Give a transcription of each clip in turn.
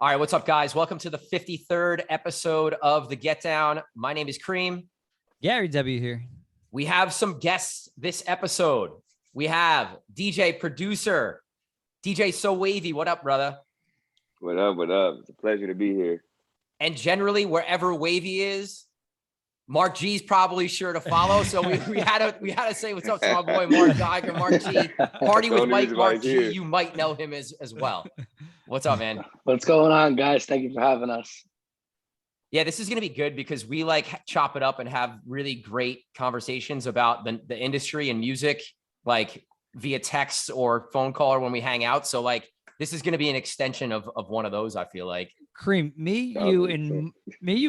All right, what's up, guys? Welcome to the 53rd episode of The Get Down. My name is Cream. Gary W. here. We have some guests this episode. We have DJ producer, DJ SoWavveyy. What up, brother? What up? What up? It's a pleasure to be here. And generally, wherever Wavveyy is, Mark G's probably sure to follow. So we had to say what's up to my boy Mark Geiger, Mark G. Party with Mike, Mark G. Here. You might know him as well. What's up, man? What's going on, guys? Thank you for having us. Yeah, this is going to be good because we chop it up and have really great conversations about the industry and music, like via text or phone call or when we hang out. So this is going to be an extension of one of those, I feel like. Cream, me, you,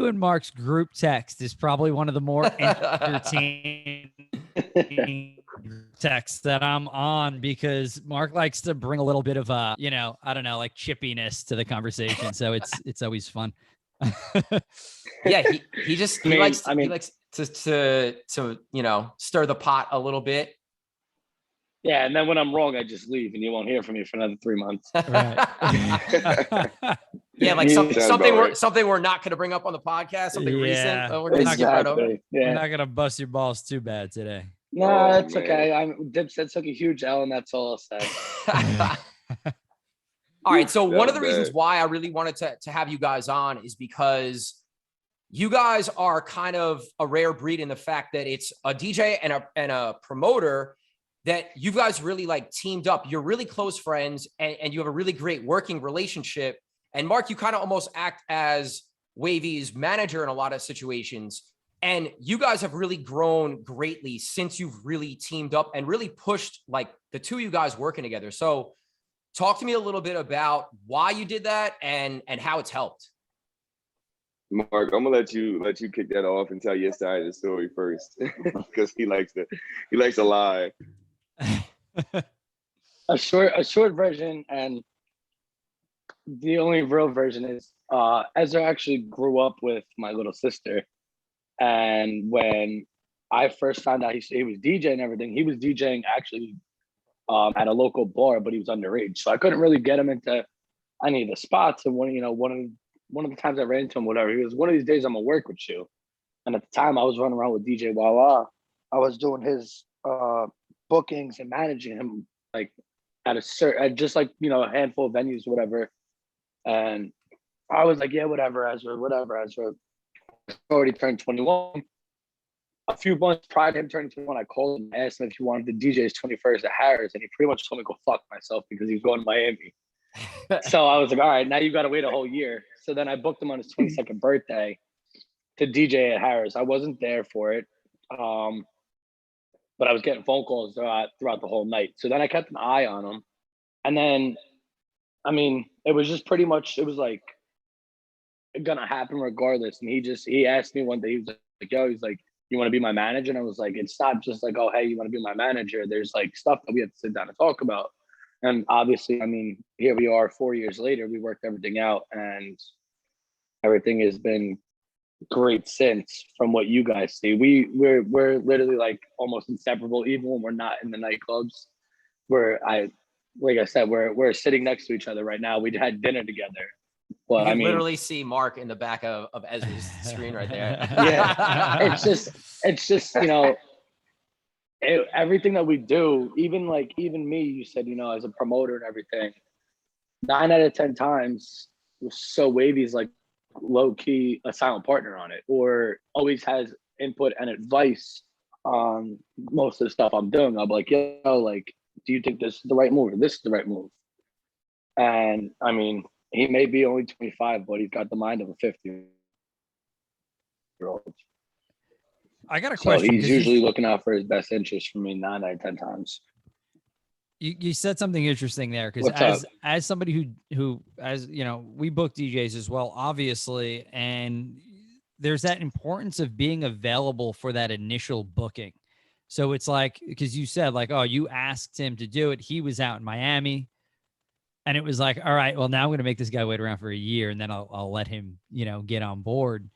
and Mark's group text is probably one of the more entertaining texts that I'm on because Mark likes to bring a little bit of chippiness to the conversation. So it's always fun. Yeah, he likes to stir the pot a little bit. Yeah, and then when I'm wrong, I just leave, and you won't hear from me for another 3 months. Right. Yeah, like something we're not going to bring up on the podcast, something recent. We're going to skip right over. We're not going to bust your balls too bad today. No, it's okay. Dipset took a huge L, and that's all I'll say. All right, so one of the reasons why I really wanted to have you guys on is because you guys are kind of a rare breed in the fact that it's a DJ and a promoter that you guys really teamed up. You're really close friends and you have a really great working relationship. And Mark, you kind of almost act as Wavveyy's manager in a lot of situations. And you guys have really grown greatly since you've really teamed up and really pushed the two of you guys working together. So talk to me a little bit about why you did that and how it's helped. Mark, I'm gonna let you kick that off and tell your side of the story first, because he likes to lie. A short version, and the only real version is Ezra actually grew up with my little sister, and when I first found out he was DJing and everything, he was DJing actually at a local bar, but he was underage, so I couldn't really get him into any of the spots. And one of the times I ran into him, whatever, he was, one of these days I'm gonna work with you. And at the time I was running around with DJ Walla. I was doing his bookings and managing him at a handful of venues, whatever. And I was like, yeah, whatever, Ezra. Already turned 21. A few months prior to him turning 21, I called him and asked him if he wanted to DJ his 21st at Harris, and he pretty much told me to go fuck myself because he was going to Miami. So I was like, all right, now you got to wait a whole year. So then I booked him on his 22nd birthday to DJ at Harris. I wasn't there for it, but I was getting phone calls throughout the whole night. So then I kept an eye on him. And then, it was just pretty much, it was gonna happen regardless. And he asked me one day, he was like, yo, he's like, you want to be my manager? And I was like, it's not just oh, hey, you want to be my manager? There's stuff that we have to sit down and talk about. And obviously, here we are 4 years later, we worked everything out and everything has been great since. From what you guys see, we're literally almost inseparable, even when we're not in the nightclubs. Like I said, we're sitting next to each other right now. We had dinner together. Well, you can literally see Mark in the back of Ezra's screen right there. Yeah, it's just everything that we do, even me, you said, as a promoter and everything, 9 out of 10 times, SoWavvey's low key a silent partner on it, or always has input and advice on most of the stuff I'm doing. I'm like, yo, do you think this is the right move or this is the right move? And he may be only 25, but he's got the mind of a 50-year-old. I got a question. So he's usually looking out for his best interest for me 9 out of 10 times. You said something interesting there, because as somebody who we book DJs as well, obviously, and there's that importance of being available for that initial booking. So it's because you said oh, you asked him to do it. He was out in Miami. And it was all right, well, now I'm going to make this guy wait around for a year and then I'll let him, get on board.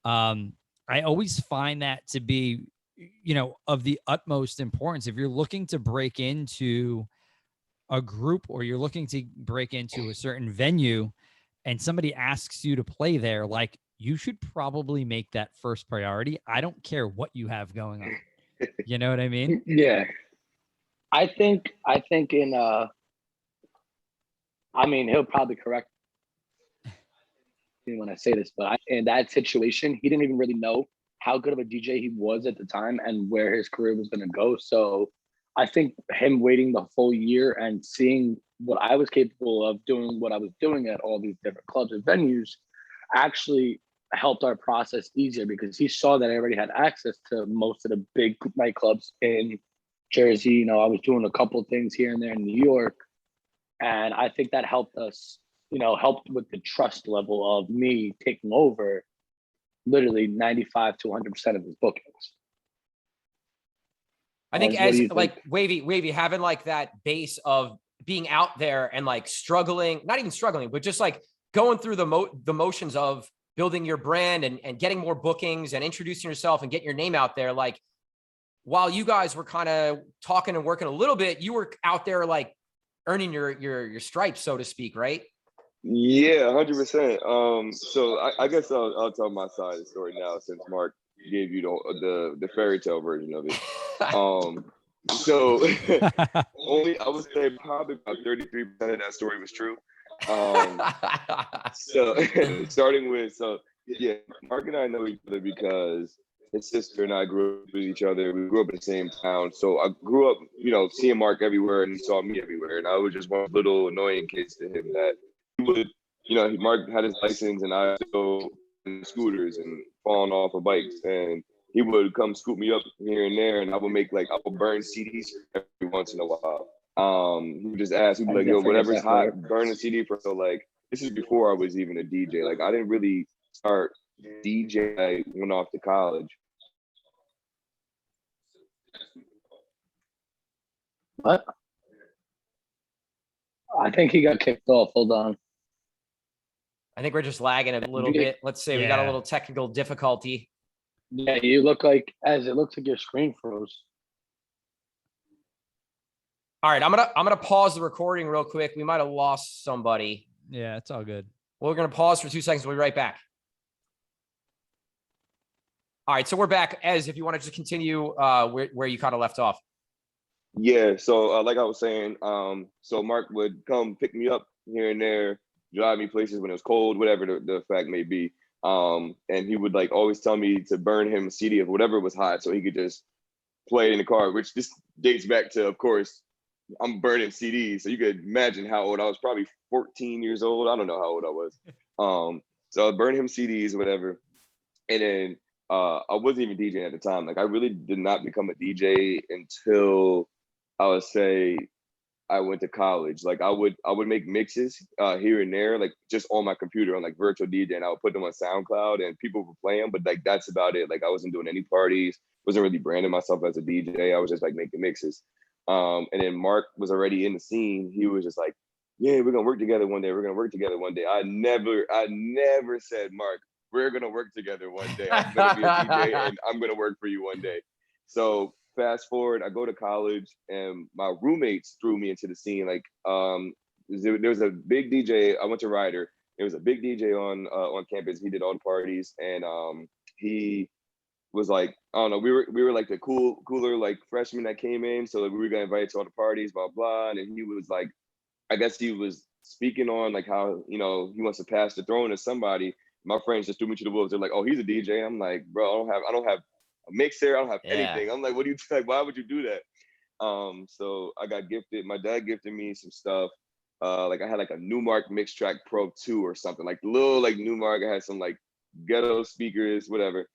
I always find that to be, of the utmost importance. If you're looking to break into a group or you're looking to break into a certain venue and somebody asks you to play there, like, you should probably make that first priority. I don't care what you have going on. You know what I mean? Yeah. I think in I mean, he'll probably correct me when I say this, but in that situation, he didn't even really know how good of a DJ he was at the time and where his career was going to go. So I think him waiting the full year and seeing what I was capable of doing, what I was doing at all these different clubs and venues, actually helped our process easier because he saw that I already had access to most of the big nightclubs in Jersey. You know, I was doing a couple of things here and there in New York. And I think that helped us, you know, helped with the trust level of me taking over literally 95 to 100% of his bookings. I think as like Wavveyy having like that base of being out there and like struggling, not even struggling, but just like going through the motions of building your brand and getting more bookings and introducing yourself and getting your name out there. Like while you guys were kind of talking and working a little bit, you were out there like earning your stripes, so to speak, right? Yeah, 100%. So I guess I'll tell my side of the story now since Mark gave you the fairy tale version of it. So only I would say probably about 33% of that story was true. So starting with yeah, Mark and I know each other because his sister and I grew up with each other. We grew up in the same town. So I grew up, you know, seeing Mark everywhere and he saw me everywhere. And I was just one of those little annoying kids to him that he would, you know, Mark had his license and I would go in scooters and falling off of bikes. And he would come scoop me up here and there. And I would burn CDs every once in a while. He would just ask, he'd be like, yo, whatever's hot, burn a CD for. So like, this is before I was even a DJ. Like I didn't really start DJ. I went off to college. What? I think he got kicked off. Hold on. I think we're just lagging a little bit. Let's see. We got a little technical difficulty. Yeah, you look like, as it looks like your screen froze. All right, I'm gonna pause the recording real quick. We might have lost somebody. Yeah, it's all good. We're gonna pause for 2 seconds. We'll be right back. All right, so we're back. Ez, if you want to just continue where you kind of left off. Yeah, so like I was saying, so Mark would come pick me up here and there, drive me places when it was cold, whatever the fact may be. And he would like always tell me to burn him a CD of whatever was hot so he could just play it in the car, which this dates back to, of course, I'm burning CDs. So you could imagine how old I was, probably 14 years old. I don't know how old I was. So I'd burn him CDs or whatever. And then I wasn't even DJing at the time. Like I really did not become a DJ until I would say I went to college. Like I would make mixes here and there, like just on my computer on like virtual DJ, and I would put them on SoundCloud and people would play them, but like that's about it. Like I wasn't doing any parties, wasn't really branding myself as a DJ. I was just like making mixes. And then Mark was already in the scene. He was just like, yeah, we're gonna work together one day. We're gonna work together one day. I never said, Mark, we're gonna work together one day. I'm gonna be a DJ and I'm gonna work for you one day. So fast forward, I go to college and my roommates threw me into the scene. Like there was a big DJ. I went to Ryder. There was a big DJ on campus. He did all the parties, and he was like, I don't know, we were like the cooler like freshmen that came in. So like, we were gonna invite to all the parties, blah blah. And he was like, I guess he was speaking on like how, you know, he wants to pass the throne to somebody. My friends just threw me to the wolves. They're like, oh, he's a DJ. I'm like, bro, I don't have a mixer. I don't have anything. I'm like, what do you like? Why would you do that? So I got gifted. My dad gifted me some stuff. Like I had like a Newmark Mix Track Pro 2 or something. Like little like Newmark. I had some like ghetto speakers, whatever.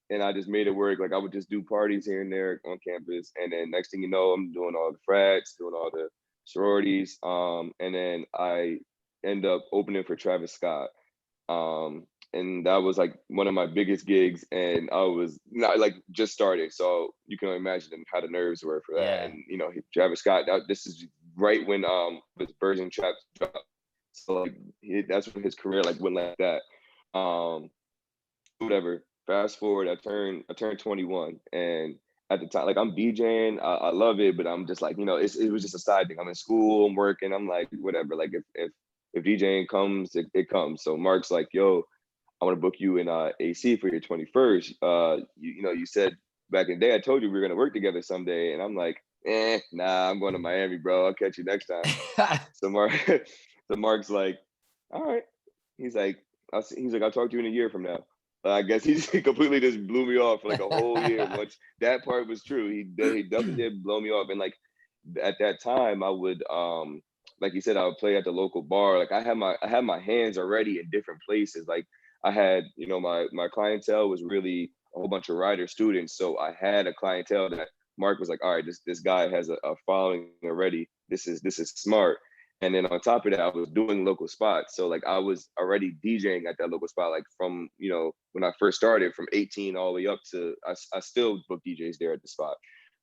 And I just made it work. Like I would just do parties here and there on campus. And then next thing you know, I'm doing all the frats, doing all the sororities. And then I end up opening for Travis Scott. And that was like one of my biggest gigs, and I was not like just starting, so you can imagine how the nerves were for that. Yeah. And you know, Travis Scott, this is right when his Virgin Trap dropped, so like that's when his career like went like that. Whatever. Fast forward, I turned 21, and at the time, like I'm DJing, I love it, but I'm just like, you know, it was just a side thing. I'm in school, I'm working, I'm like whatever. Like if if DJing comes, it comes. So Mark's like, yo, I want to book you in AC for your 21st. You said back in the day, I told you we were gonna work together someday, and I'm like, nah, I'm going to Miami, bro. I'll catch you next time. So Mark's like, all right. He's like, I'll talk to you in a year from now. I guess he completely just blew me off for like a whole year. Once that part was true, he definitely did blow me off. And like at that time, I would like you said, I would play at the local bar. Like I had my hands already in different places. Like I had, my clientele was really a whole bunch of rider students. So I had a clientele that Mark was like, all right, this guy has a following already. This is smart. And then on top of that, I was doing local spots. So like I was already DJing at that local spot, like from, when I first started from 18 all the way up to, I still book DJs there at the spot.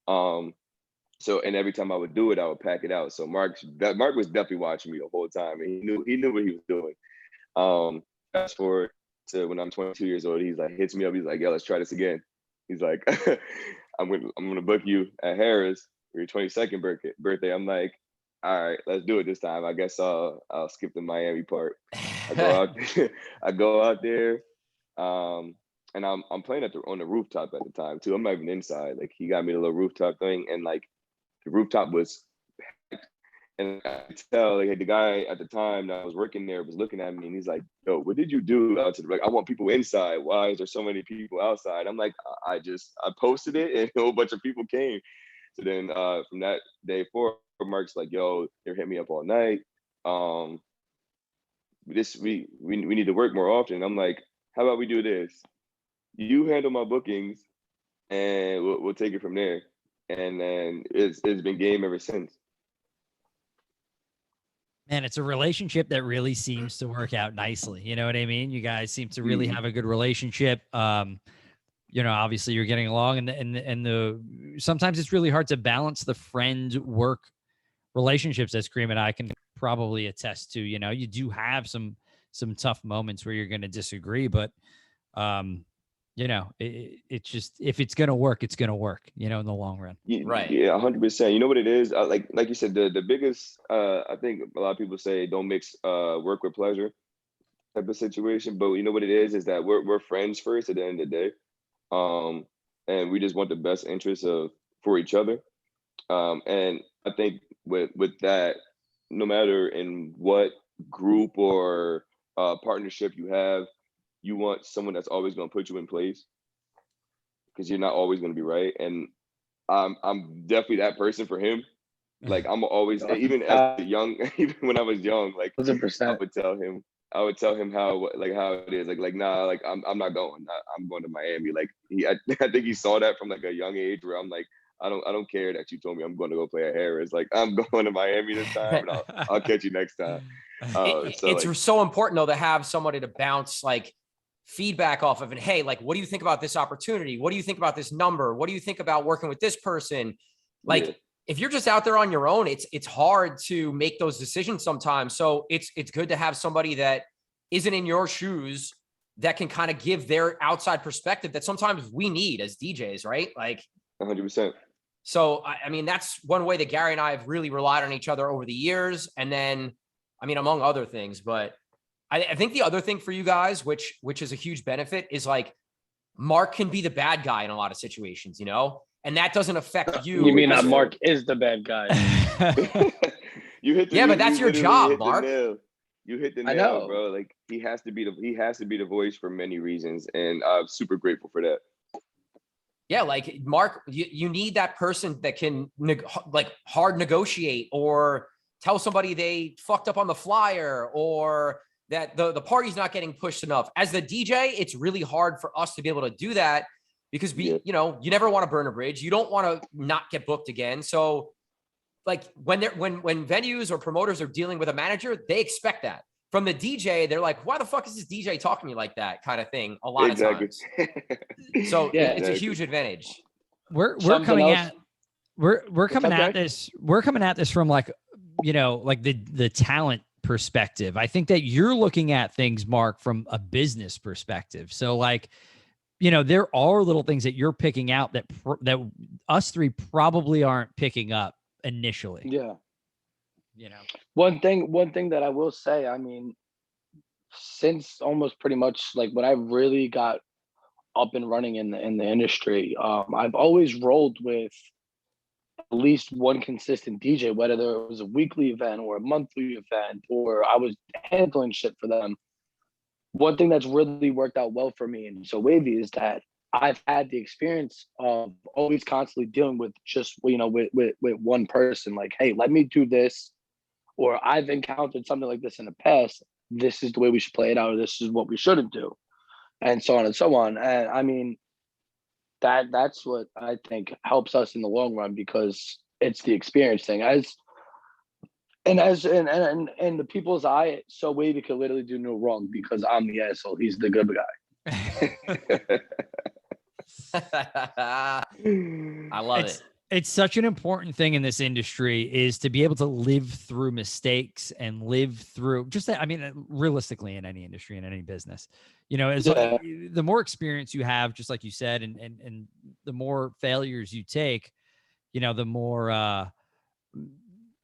So, and every time I would do it, I would pack it out. So Mark was definitely watching me the whole time, and he knew what he was doing. Fast forward to when I'm 22 years old, he's like, hits me up. He's like, yo, let's try this again. He's like, I'm going to book you at Harris for your 22nd birthday. I'm like, all right, let's do it this time. I guess I'll skip the Miami part. I go out there, and I'm playing on the rooftop at the time too. I'm not even inside. Like he got me the little rooftop thing, and like the rooftop was packed. And I could tell like the guy at the time that I was working there was looking at me, and he's like, "Yo, what did you do out to I want people inside. Why is there so many people outside?" I'm like, I posted it, and a whole bunch of people came. So then from that day forward, Mark's like, yo, they're hitting me up all night. We need to work more often. I'm like, how about we do this? You handle my bookings, and we'll take it from there. And then it's been game ever since. Man, it's a relationship that really seems to work out nicely. You know what I mean? You guys seem to really have a good relationship. Obviously you're getting along, and sometimes it's really hard to balance the friend work relationships, as Kareem and I can probably attest to. You do have some tough moments where you're going to disagree, but it's just, if it's going to work, it's going to work, in the long run. Right. Yeah, 100%. You know what it is? Like you said, the biggest, I think a lot of people say don't mix work with pleasure type of situation, but you know what it is that we're friends first at the end of the day. And we just want the best interests for each other. And I think with that, no matter in what group or partnership you have, you want someone that's always going to put you in place, because you're not always going to be right. And I'm definitely that person for him. Like I'm always, even even when I was young, like 100%. I would tell him how it is. Like nah, like I'm not going. I'm going to Miami. Like I think he saw that from like a young age, where I'm like, I don't care that you told me I'm going to go play at Harris. Like I'm going to Miami this time, and I'll catch you next time. It's so important though to have somebody to bounce like feedback off of, and hey, like, what do you think about this opportunity? What do you think about this number? What do you think about working with this person? Like, yeah. If you're just out there on your own, it's hard to make those decisions sometimes. So it's good to have somebody that isn't in your shoes that can kind of give their outside perspective that sometimes we need as DJs, right? Like 100%. So, I mean, that's one way that Gary and I have really relied on each other over the years. And then, I mean, among other things, but I think the other thing for you guys, which is a huge benefit, is like Mark can be the bad guy in a lot of situations, and that doesn't affect you. You mean that Mark is the bad guy? But that's your job, Mark. You hit the nail, bro. Like he has to be the voice for many reasons, and I'm super grateful for that. Yeah, like Mark, you need that person that can hard negotiate, or tell somebody they fucked up on the flyer, or that the party's not getting pushed enough. As the DJ, it's really hard for us to be able to do that, because you never want to burn a bridge. You don't want to not get booked again. So like when venues or promoters are dealing with a manager, they expect that. From the DJ, they're like, why the fuck is this DJ talking to me like that, kind of thing, a lot of times. So it's a huge advantage. We're coming at this from like the talent perspective. I think that you're looking at things, Mark, from a business perspective. So like, there are little things that you're picking out that us three probably aren't picking up initially. Yeah. One thing that I will say, I mean, since almost pretty much like when I really got up and running in the industry, I've always rolled with at least one consistent DJ, whether it was a weekly event or a monthly event, or I was handling shit for them. One thing that's really worked out well for me and SoWavveyy is that I've had the experience of always constantly dealing with just, with one person. Like, hey, let me do this, or I've encountered something like this in the past. This is the way we should play it out, or this is what we shouldn't do, and so on and so on. And I mean, that's what I think helps us in the long run, because it's the experience thing. In the people's eye, SoWavveyy could literally do no wrong because I'm the asshole. He's the good guy. I love it. It's such an important thing in this industry is to be able to live through mistakes and live through realistically in any industry, in any business, the more experience you have, just like you said, and the more failures you take, the more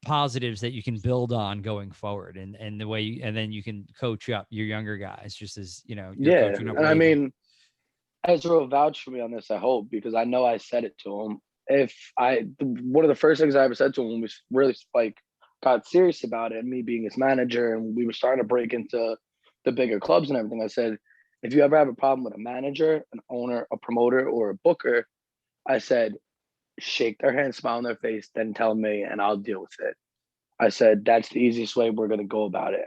positives that you can build on going forward, and the way, and then you can coach up your younger guys, just as, you're coaching up. And I mean, Ezra will vouch for me on this, I hope, because I know I said it to him. One of the first things I ever said to him when we really got serious about it, and me being his manager, and we were starting to break into the bigger clubs and everything, I said, if you ever have a problem with a manager, an owner, a promoter, or a booker, I said, shake their hand, smile on their face, then tell me, and I'll deal with it. I said, that's the easiest way we're going to go about it.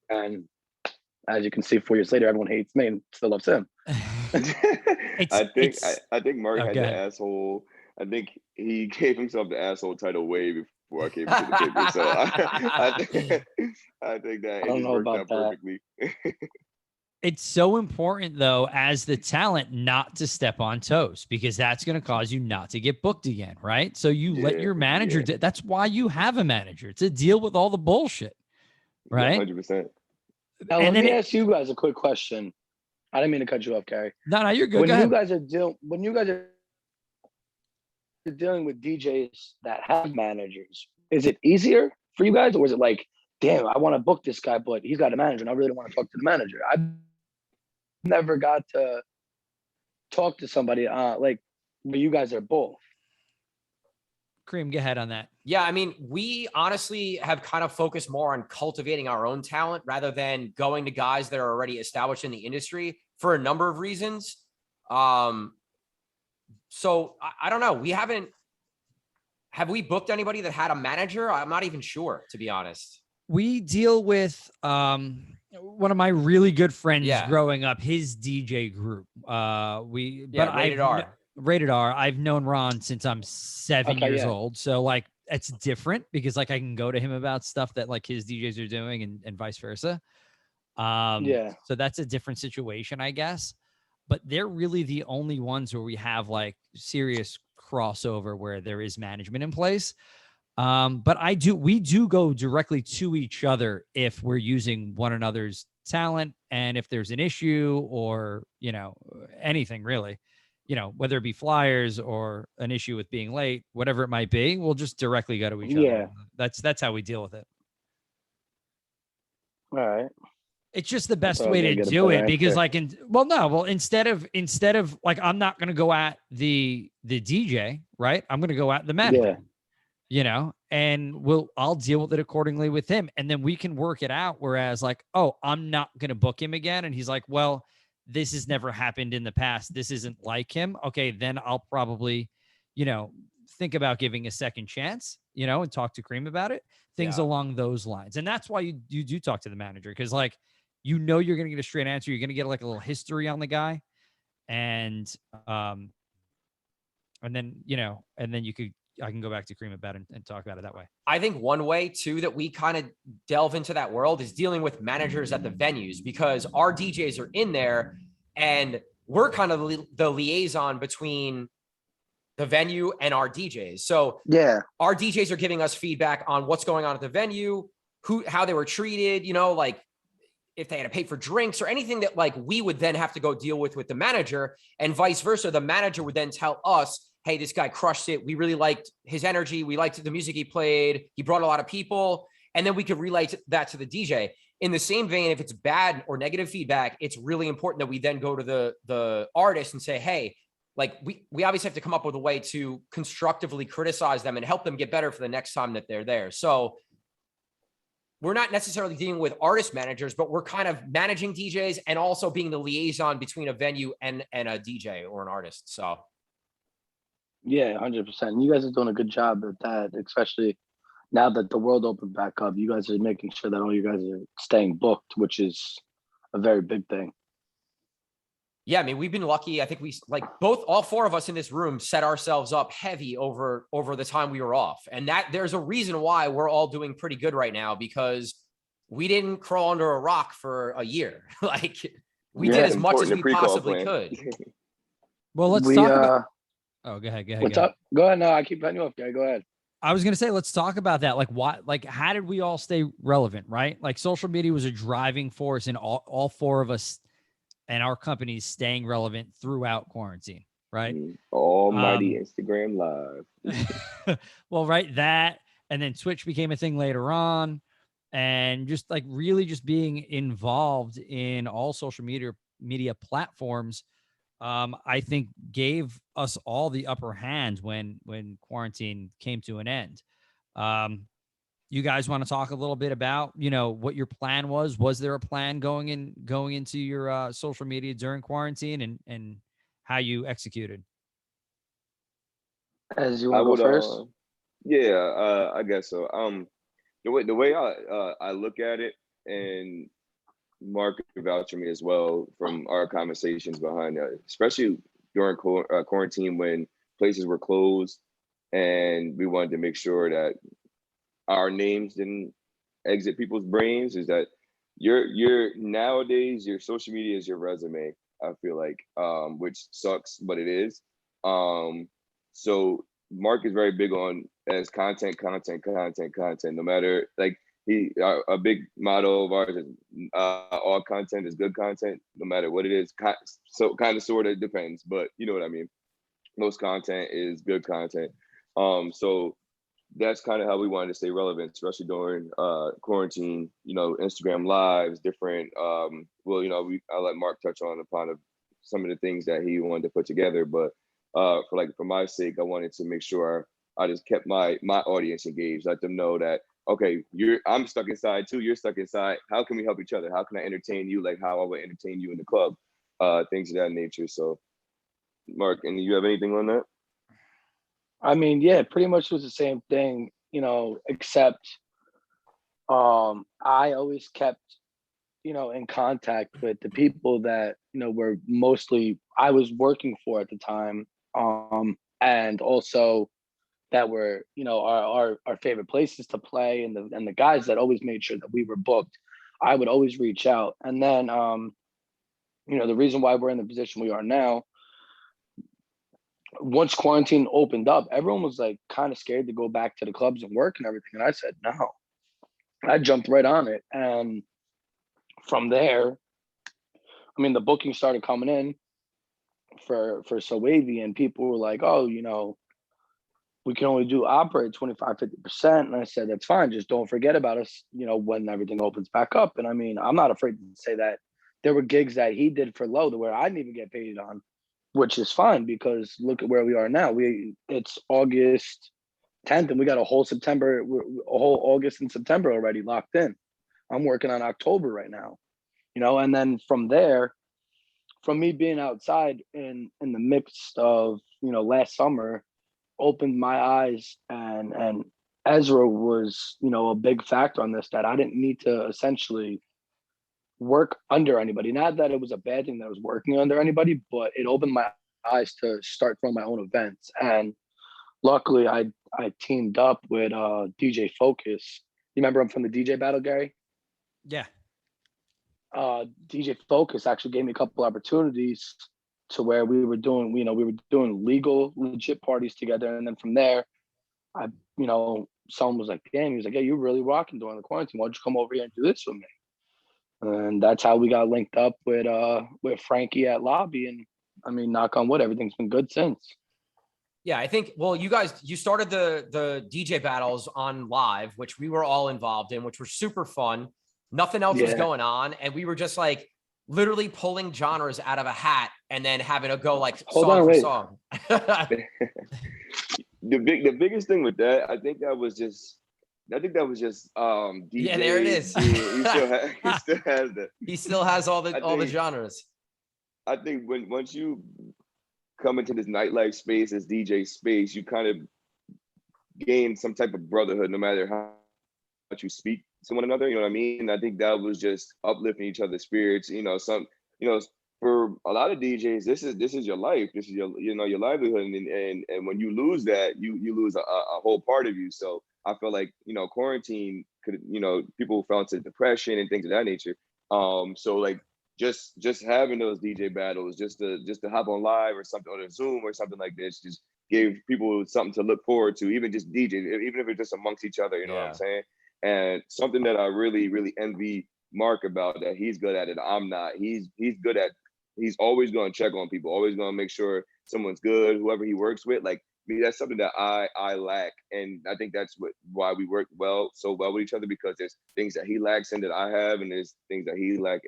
And as you can see, 4 years later, everyone hates me and still loves him. I think Mark had the asshole. I think he gave himself the asshole title way before I came into the picture. So I think that it worked out perfectly. It's so important, though, as the talent, not to step on toes, because that's going to cause you not to get booked again, right? So you let your manager. That's why you have a manager, to deal with all the bullshit, right? 100%. Now, let me ask you guys a quick question. I didn't mean to cut you off, Gary. No, you're good. When Go you ahead. guys are dealing with DJs that have managers, is it easier for you guys, or is it like, damn, I want to book this guy, but he's got a manager, and I really don't want to talk to the manager? I've never got to talk to somebody like where you guys are both. Cream, get ahead on that. Yeah, I mean, we honestly have kind of focused more on cultivating our own talent rather than going to guys that are already established in the industry for a number of reasons. So I don't know. Have we booked anybody that had a manager? I'm not even sure, to be honest. We deal with one of my really good friends growing up, his DJ group. Rated R. I've known Ron since I'm 7 years old. So like, it's different because like I can go to him about stuff that like his DJs are doing and vice versa. So that's a different situation, I guess. But they're really the only ones where we have like serious crossover where there is management in place. But we do go directly to each other if we're using one another's talent, and if there's an issue or, anything really, whether it be flyers or an issue with being late, whatever it might be, we'll just directly go to each other. That's how we deal with it. All right. It's just the best way to do it, because like, instead of like, I'm not going to go at the DJ, right? I'm going to go at the manager, and I'll deal with it accordingly with him. And then we can work it out. Whereas like, oh, I'm not going to book him again. And he's like, well, this has never happened in the past. This isn't like him. Okay. Then I'll probably, think about giving a second chance, and talk to Cream about it, things along those lines. And that's why you do talk to the manager. Cause like, you're going to get a straight answer. You're going to get like a little history on the guy. And then I can go back to Cream about it and talk about it that way. I think one way too that we kind of delve into that world is dealing with managers at the venues, because our DJs are in there and we're kind of the liaison between the venue and our DJs. So our DJs are giving us feedback on what's going on at the venue, how they were treated, like if they had to pay for drinks or anything that like we would then have to go deal with the manager, and vice versa. The manager would then tell us, hey, this guy crushed it. We really liked his energy. We liked the music he played. He brought a lot of people. And then we could relay that to the DJ. In the same vein, if it's bad or negative feedback, it's really important that we then go to the artist and say, hey, like we obviously have to come up with a way to constructively criticize them and help them get better for the next time that they're there. So we're not necessarily dealing with artist managers, but we're kind of managing DJs and also being the liaison between a venue and a DJ or an artist. So. Yeah, 100%. You guys are doing a good job at that, especially now that the world opened back up. You guys are making sure that all you guys are staying booked, which is a very big thing. Yeah, I mean, we've been lucky. I think we all four of us in this room set ourselves up heavy over the time we were off. And that there's a reason why we're all doing pretty good right now, because we didn't crawl under a rock for a year. Like we did as much as we possibly could. Well, let's talk about. Oh, go ahead. What's up? Go ahead. No, I keep cutting you off, guy. Go ahead. I was going to say, let's talk about that. Like how did we all stay relevant, right? Like social media was a driving force in all four of us and our companies staying relevant throughout quarantine, right? Almighty Instagram Live. Well, right. That, and then Twitch became a thing later on, and just like really just being involved in all social media platforms, I think gave us all the upper hand when quarantine came to an end. You guys want to talk a little bit about, what your plan was? Was there a plan going into your social media during quarantine, and how you executed? As you want to go first? Yeah, I guess so. The way I look at it, and Mark can vouch for me as well from our conversations behind that, especially during quarantine when places were closed, and we wanted to make sure that our names didn't exit people's brains, is that nowadays your social media is your resume, I feel like, which sucks, but it is. So Mark is very big on as content, no matter, like, a big motto of ours is all content is good content, no matter what it is. So kind of sort of depends, but you know what I mean. Most content is good content. So that's kind of how we wanted to stay relevant, especially during quarantine. Instagram lives, different. I let Mark touch upon some of the things that he wanted to put together, but for my sake, I wanted to make sure I just kept my audience engaged, let them know that, okay, I'm stuck inside too, you're stuck inside. How can we help each other? How can I entertain you like how I would entertain you in the club? Things of that nature. So, Mark, and you have anything on that? I mean, yeah, pretty much was the same thing, except I always kept, in contact with the people that, were mostly I was working for at the time, and also that were, our favorite places to play, and the guys that always made sure that we were booked. I would always reach out. And then, the reason why we're in the position we are now, once quarantine opened up, everyone was like kind of scared to go back to the clubs and work and everything. And I said, no, I jumped right on it. And from there, I mean, the bookings started coming in for SoWavveyy, and people were like, oh, we can only operate 25-50%. And I said, that's fine. Just don't forget about us, when everything opens back up. And I mean, I'm not afraid to say that there were gigs that he did for low to where I didn't even get paid on, which is fine, because look at where we are now. It's August 10th, and we got a whole August and September already locked in. I'm working on October right now, and then from there, from me being outside in the midst of, last summer, opened my eyes, and Ezra was, a big factor on this, that I didn't need to essentially work under anybody. Not that it was a bad thing that I was working under anybody, but it opened my eyes to start throwing my own events. And luckily I teamed up with DJ Focus. You remember him from the DJ battle, Gary? Yeah. DJ Focus actually gave me a couple opportunities to where we were doing legal, legit parties together. And then from there, someone was like, damn, he was like, yeah, you're really rocking during the quarantine. Why don't you come over here and do this with me? And that's how we got linked up with Frankie at Lobby. And I mean, knock on wood, everything's been good since. Yeah, I think, well, you started the DJ battles on live, which we were all involved in, which were super fun. Nothing else was going on. And we were just like literally pulling genres out of a hat and then having to go like song for song. The biggest thing with that, I think that was just DJ. Yeah, there it is. He still has that. He still has all the genres. I think once you come into this nightlife space, as DJ space, you kind of gain some type of brotherhood, no matter how much you speak to one another. You know what I mean? And I think that was just uplifting each other's spirits. For a lot of DJs, this is your life. This is your livelihood. And when you lose that, you lose a whole part of you. So I feel like, quarantine could, people fell into depression and things of that nature. So like, just having those DJ battles, just to hop on live or something, on a Zoom or something like this, just gave people something to look forward to, even just DJing, even if it's just amongst each other, you know what I'm saying? And something that I really, really envy Mark about, that he's good at it, I'm not. He's good at, he's always going to check on people, always going to make sure someone's good, whoever he works with. Like, me, that's something that I lack. And I think that's why we work so well with each other, because there's things that he lacks in that I have, and there's things that he like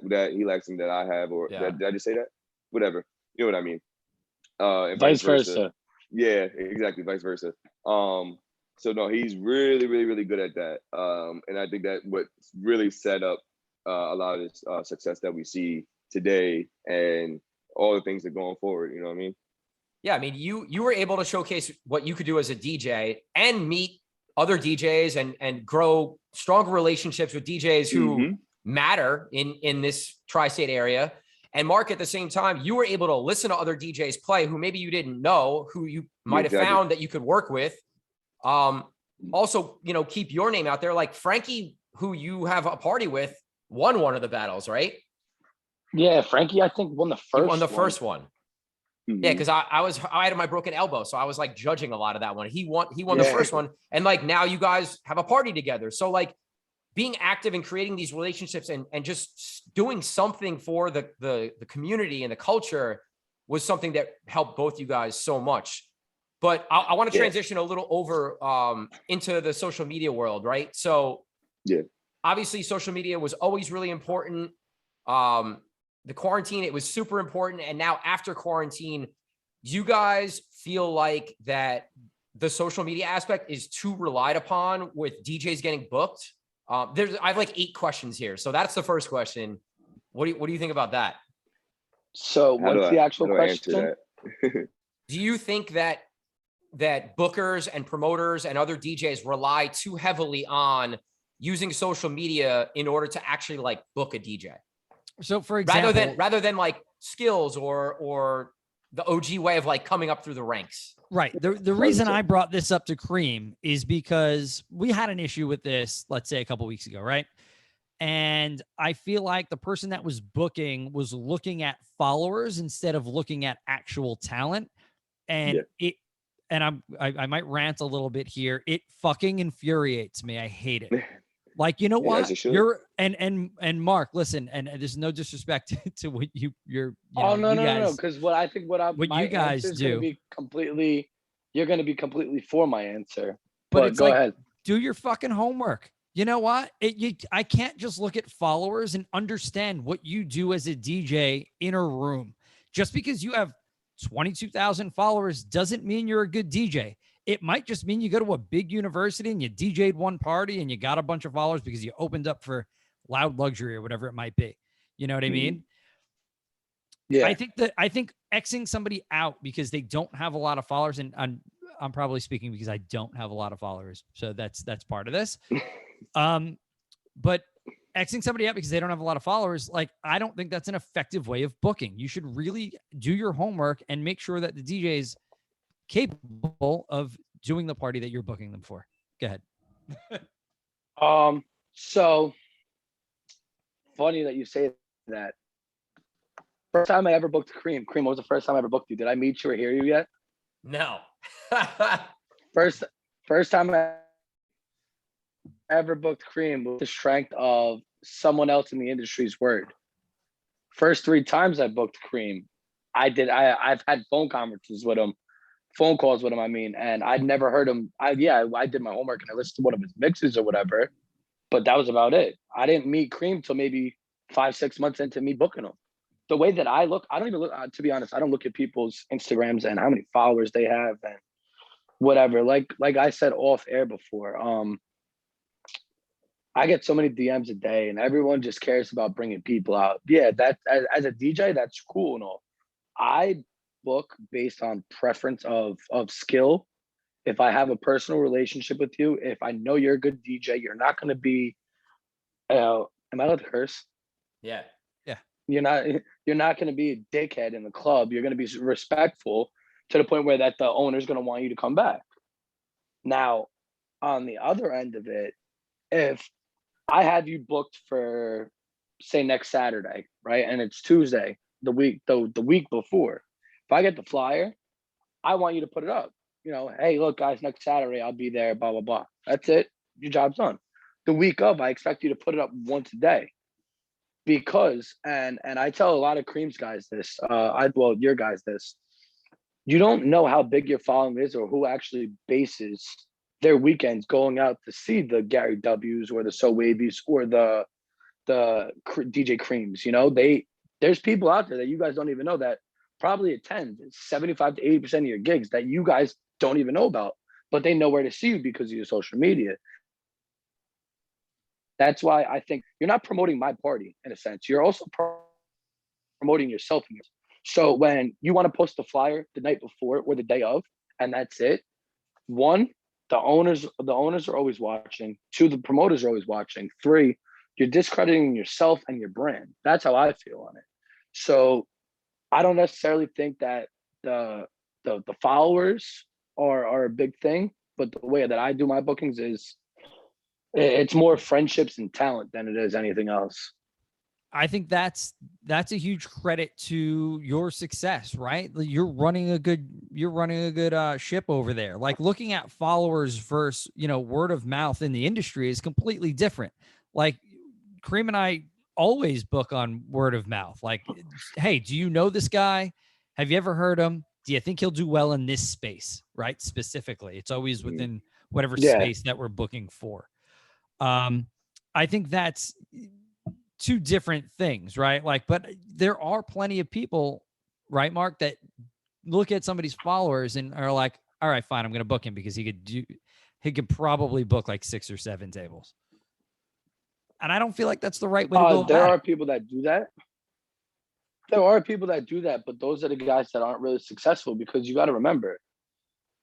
that he likes and that I have, or did I just say that? Whatever. You know what I mean? And vice versa. Yeah, exactly. Vice versa. So no, he's really, really, really good at that. And I think that what really set up a lot of this success that we see today, and all the things that are going forward. You know what I mean? Yeah, I mean, you were able to showcase what you could do as a DJ and meet other DJs and grow stronger relationships with DJs who matter in this tri-state area. And Mark, at the same time, you were able to listen to other DJs play who maybe you didn't know, who you might have found that you could work with. Also, keep your name out there. Like Frankie, who you have a party with, won one of the battles, right? Yeah, Frankie, I think won the first. He won the first one. Yeah, because I had my broken elbow, so I was like judging a lot of that one. He won the first one, and like now you guys have a party together. So like, being active and creating these relationships and just doing something for the community and the culture was something that helped both you guys so much. But I want to transition a little over into the social media world, right? So obviously social media was always really important. The quarantine, it was super important. And now after quarantine, do you guys feel like that the social media aspect is too relied upon with DJs getting booked? I have like 8 questions here. So that's the first question. What do you think about that? So what's the actual question? Do you think that bookers and promoters and other DJs rely too heavily on using social media in order to actually like book a DJ? So for example, rather than like skills or the OG way of like coming up through the ranks. Right. The reason I brought this up to Cream is because we had an issue with this, let's say a couple weeks ago, right? And I feel like the person that was booking was looking at followers instead of looking at actual talent. And I might rant a little bit here. It fucking infuriates me. I hate it. Like, you know what? You're and Mark, listen, and there's no disrespect to what you're. No. Because what you guys do, you're going to be completely for my answer. But go ahead. Do your fucking homework. You know what? I can't just look at followers and understand what you do as a DJ in a room. Just because you have 22,000 followers doesn't mean you're a good DJ. It might just mean you go to a big university and you DJ'd one party and you got a bunch of followers because you opened up for Loud Luxury or whatever it might be. You know what I mean? Yeah. I think Xing somebody out because they don't have a lot of followers, and I'm probably speaking because I don't have a lot of followers. So that's part of this. But Xing somebody out because they don't have a lot of followers, like, I don't think that's an effective way of booking. You should really do your homework and make sure that the DJ is capable of doing the party that you're booking them for. Go ahead. So funny that you say that. First time I ever booked Cream. Cream, what was the first time I ever booked you? Did I meet you or hear you yet? No. First time I ever booked Cream with the strength of someone else in the industry's word. First 3 times I booked Cream, I've had phone conferences with him phone calls with him. I mean, and I'd never heard him. I did my homework and I listened to one of his mixes or whatever, but that was about it. I didn't meet Cream till maybe 5-6 months into me booking him. The way that I look, I don't even look, to be honest, I don't look at people's Instagrams and how many followers they have and whatever. Like I said off air before, I get so many DMs a day and everyone just cares about bringing people out. Yeah, that as a DJ, that's cool and all. I book based on preference of skill. If I have a personal relationship with you, if I know you're a good DJ, you're not going to be, am I allowed to curse? Yeah. Yeah. You're not going to be a dickhead in the club. You're going to be respectful to the point where that the owner's going to want you to come back. Now, on the other end of it, if I have you booked for, say, next Saturday, right? And it's Tuesday, the week before. If I get the flyer, I want you to put it up. You know, hey, look, guys, next Saturday I'll be there, blah, blah, blah. That's it. Your job's done. The week of, I expect you to put it up once a day. Because, and I tell a lot of Creams guys this, your guys this, you don't know how big your following is or who actually bases their weekends going out to see the Gary W's or the SoWavveyys or the DJ Creams. You know, there's people out there that you guys don't even know that probably attend 75 to 80% of your gigs that you guys don't even know about, but they know where to see you because of your social media. That's why I think you're not promoting my party in a sense. You're also promoting yourself. So when you want to post a flyer the night before or the day of, and that's it, one, the owners are always watching. Two, the promoters are always watching. Three, you're discrediting yourself and your brand. That's how I feel on it. So I don't necessarily think that the followers are a big thing, but the way that I do my bookings is it's more friendships and talent than it is anything else. I think that's a huge credit to your success, right? You're running a good ship over there. Like looking at followers versus, word of mouth in the industry is completely different. Like Cream and I always book on word of mouth. Like, hey, do you know this guy? Have you ever heard him? Do you think he'll do well in this space? Right? Specifically, it's always within whatever space that we're booking for. I think that's two different things, right? Like, but there are plenty of people, right, Mark, that look at somebody's followers and are like, all right, fine, I'm going to book him because he could probably book like 6 or 7 tables. And I don't feel like that's the right way to go. There are people that do that. There are people that do that, but those are the guys that aren't really successful because you got to remember,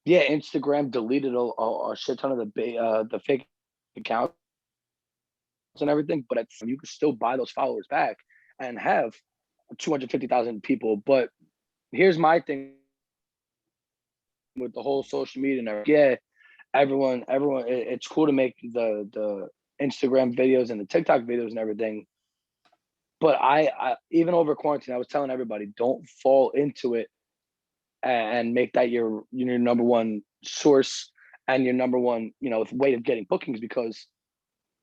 yeah, Instagram deleted a shit ton of the fake accounts and everything, but you can still buy those followers back and have 250,000 people. But here's my thing with the whole social media and everything. Yeah, everyone, it's cool to make the Instagram videos and the TikTok videos and everything. But I even over quarantine, I was telling everybody, don't fall into it and make that your number one source and your number one, way of getting bookings, because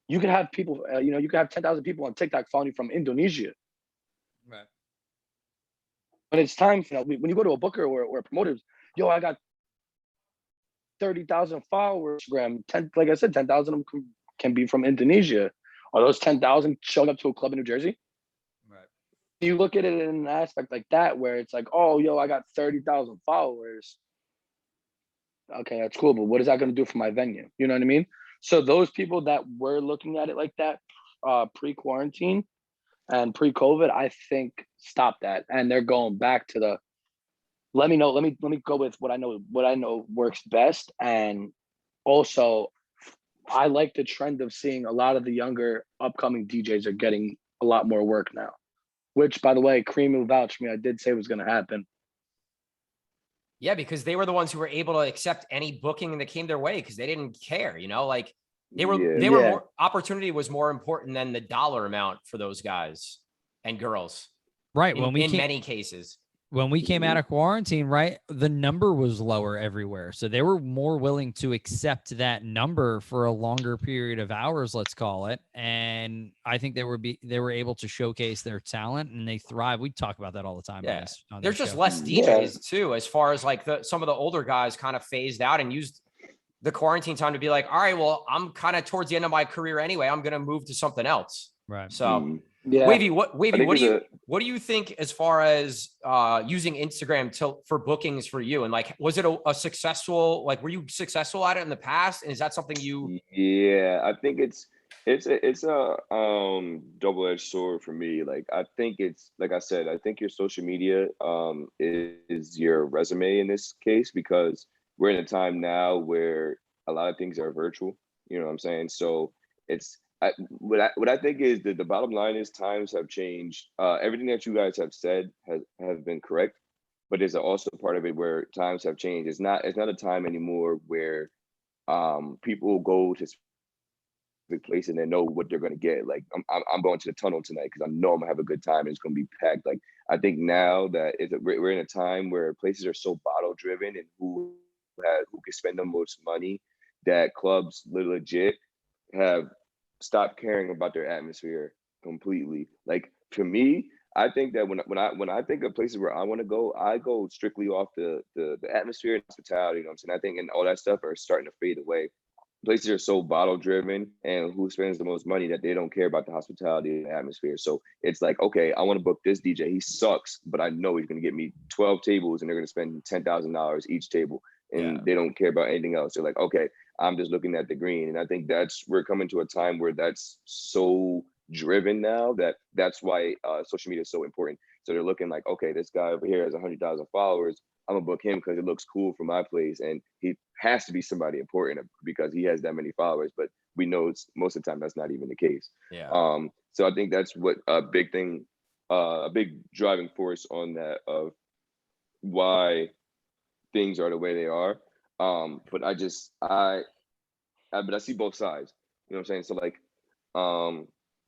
you could have people, you could have 10,000 people on TikTok following you from Indonesia. Right. When it's time, when you go to a booker or a promoter, I got 30,000 followers. Like I said, 10,000 of them can be from Indonesia. Are those 10,000 showing up to a club in New Jersey? Right. You look at it in an aspect like that, where it's like, I got 30,000 followers. Okay, that's cool, but what is that going to do for my venue? You know what I mean? So those people that were looking at it like that pre-quarantine and pre-COVID, I think stop that, and they're going back to let me go with what I know works best. And also, I like the trend of seeing a lot of the younger upcoming DJs are getting a lot more work now, which, by the way, Cream will vouch for me, I did say was going to happen. Yeah, because they were the ones who were able to accept any booking that came their way because they didn't care, like they were more, opportunity was more important than the dollar amount for those guys and girls. Right. In many cases. when we came out of quarantine, right, the number was lower everywhere. So they were more willing to accept that number for a longer period of hours, let's call it. And I think they were able to showcase their talent and they thrive. We talk about that all the time. Yeah. On There's this just show. less DJs too, as far as like some of the older guys kind of phased out and used the quarantine time to be like, all right, well, I'm kind of towards the end of my career anyway. I'm going to move to something else. Right. So yeah. Wavveyy, what do you think as far as using Instagram for bookings for you? And like, was it a successful, like, were you successful at it in the past? And is that something you? Yeah, I think it's a double-edged sword for me. Like, I think it's, like I said, I think your social media is your resume in this case, because we're in a time now where a lot of things are virtual. You know what I'm saying? So it's what I think is that the bottom line is times have changed. Everything that you guys have said has been correct, but there's also part of it where times have changed. It's not a time anymore where people go to the place and they know what they're going to get. Like, I'm going to the tunnel tonight because I know I'm gonna have a good time and it's going to be packed. Like, I think now that we're in a time where places are so bottle driven and who can spend the most money, that clubs legit have stopped caring about their atmosphere completely. Like, for me, I think that when I think of places where I want to go, I go strictly off the atmosphere and hospitality. You know what I'm saying? I think and all that stuff are starting to fade away. Places are so bottle driven and who spends the most money that they don't care about the hospitality and the atmosphere. So it's like, okay, I want to book this DJ. He sucks, but I know he's going to get me 12 tables and they're going to spend $10,000 each table. And they don't care about anything else. They're like, okay, I'm just looking at the green. And I think we're coming to a time where that's so driven now that's why social media is so important. So they're looking like, okay, this guy over here has 100,000 followers. I'm gonna book him because it looks cool for my place. And he has to be somebody important because he has that many followers. But we know most of the time that's not even the case. Yeah. So I think that's what a big thing, a big driving force on that of why things are the way they are. But I see both sides. You know what I'm saying? So like,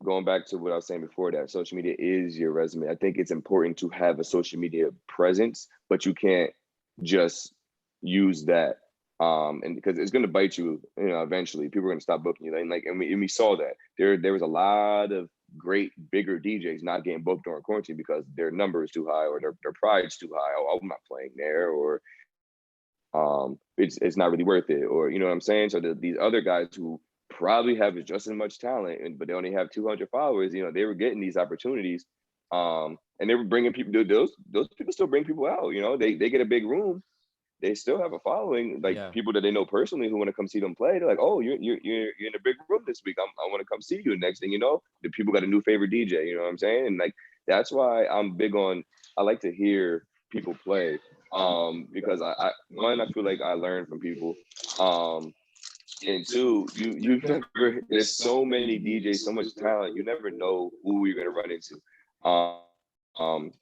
going back to what I was saying before, that social media is your resume. I think it's important to have a social media presence, but you can't just use that. And because it's going to bite you, you know, eventually people are going to stop booking you. And we saw that there was a lot of great bigger DJs not getting booked during quarantine because their number is too high or their pride's too high. Oh, I'm not playing there, or it's not really worth it, or you know what I'm saying. So these other guys who probably have just as much talent, but they only have 200 followers, you know, they were getting these opportunities, and they were bringing people. Those people still bring people out. You know, they get a big room, they still have a following, like people that they know personally who want to come see them play. They're like, oh, you're in a big room this week. I want to come see you. Next thing you know, the people got a new favorite DJ. You know what I'm saying? And like that's why I'm big on. I like to hear people play. Because I feel like I learn from people. And two, you never, there's so many DJs, so much talent, you never know who you're gonna run into. And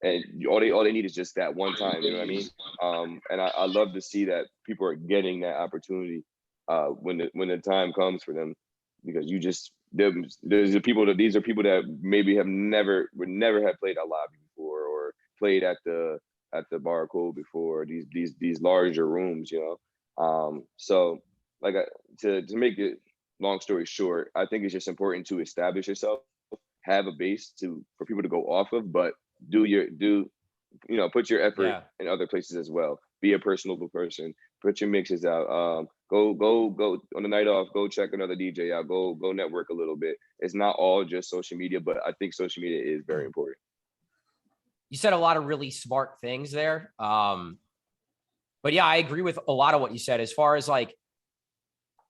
all they need is just that one time, you know what I mean? And I love to see that people are getting that opportunity when the time comes for them, because these are people that maybe would never have played at lobby before or played at the bar code before, these larger rooms, you know. So like to make it long story short, I think it's just important to establish yourself, have a base for people to go off of, but put your effort in other places as well. Be a personable person, put your mixes out, go on the night off, go check another DJ out, go network a little bit. It's not all just social media, but I think social media is very important. You said a lot of really smart things there. But yeah, I agree with a lot of what you said as far as like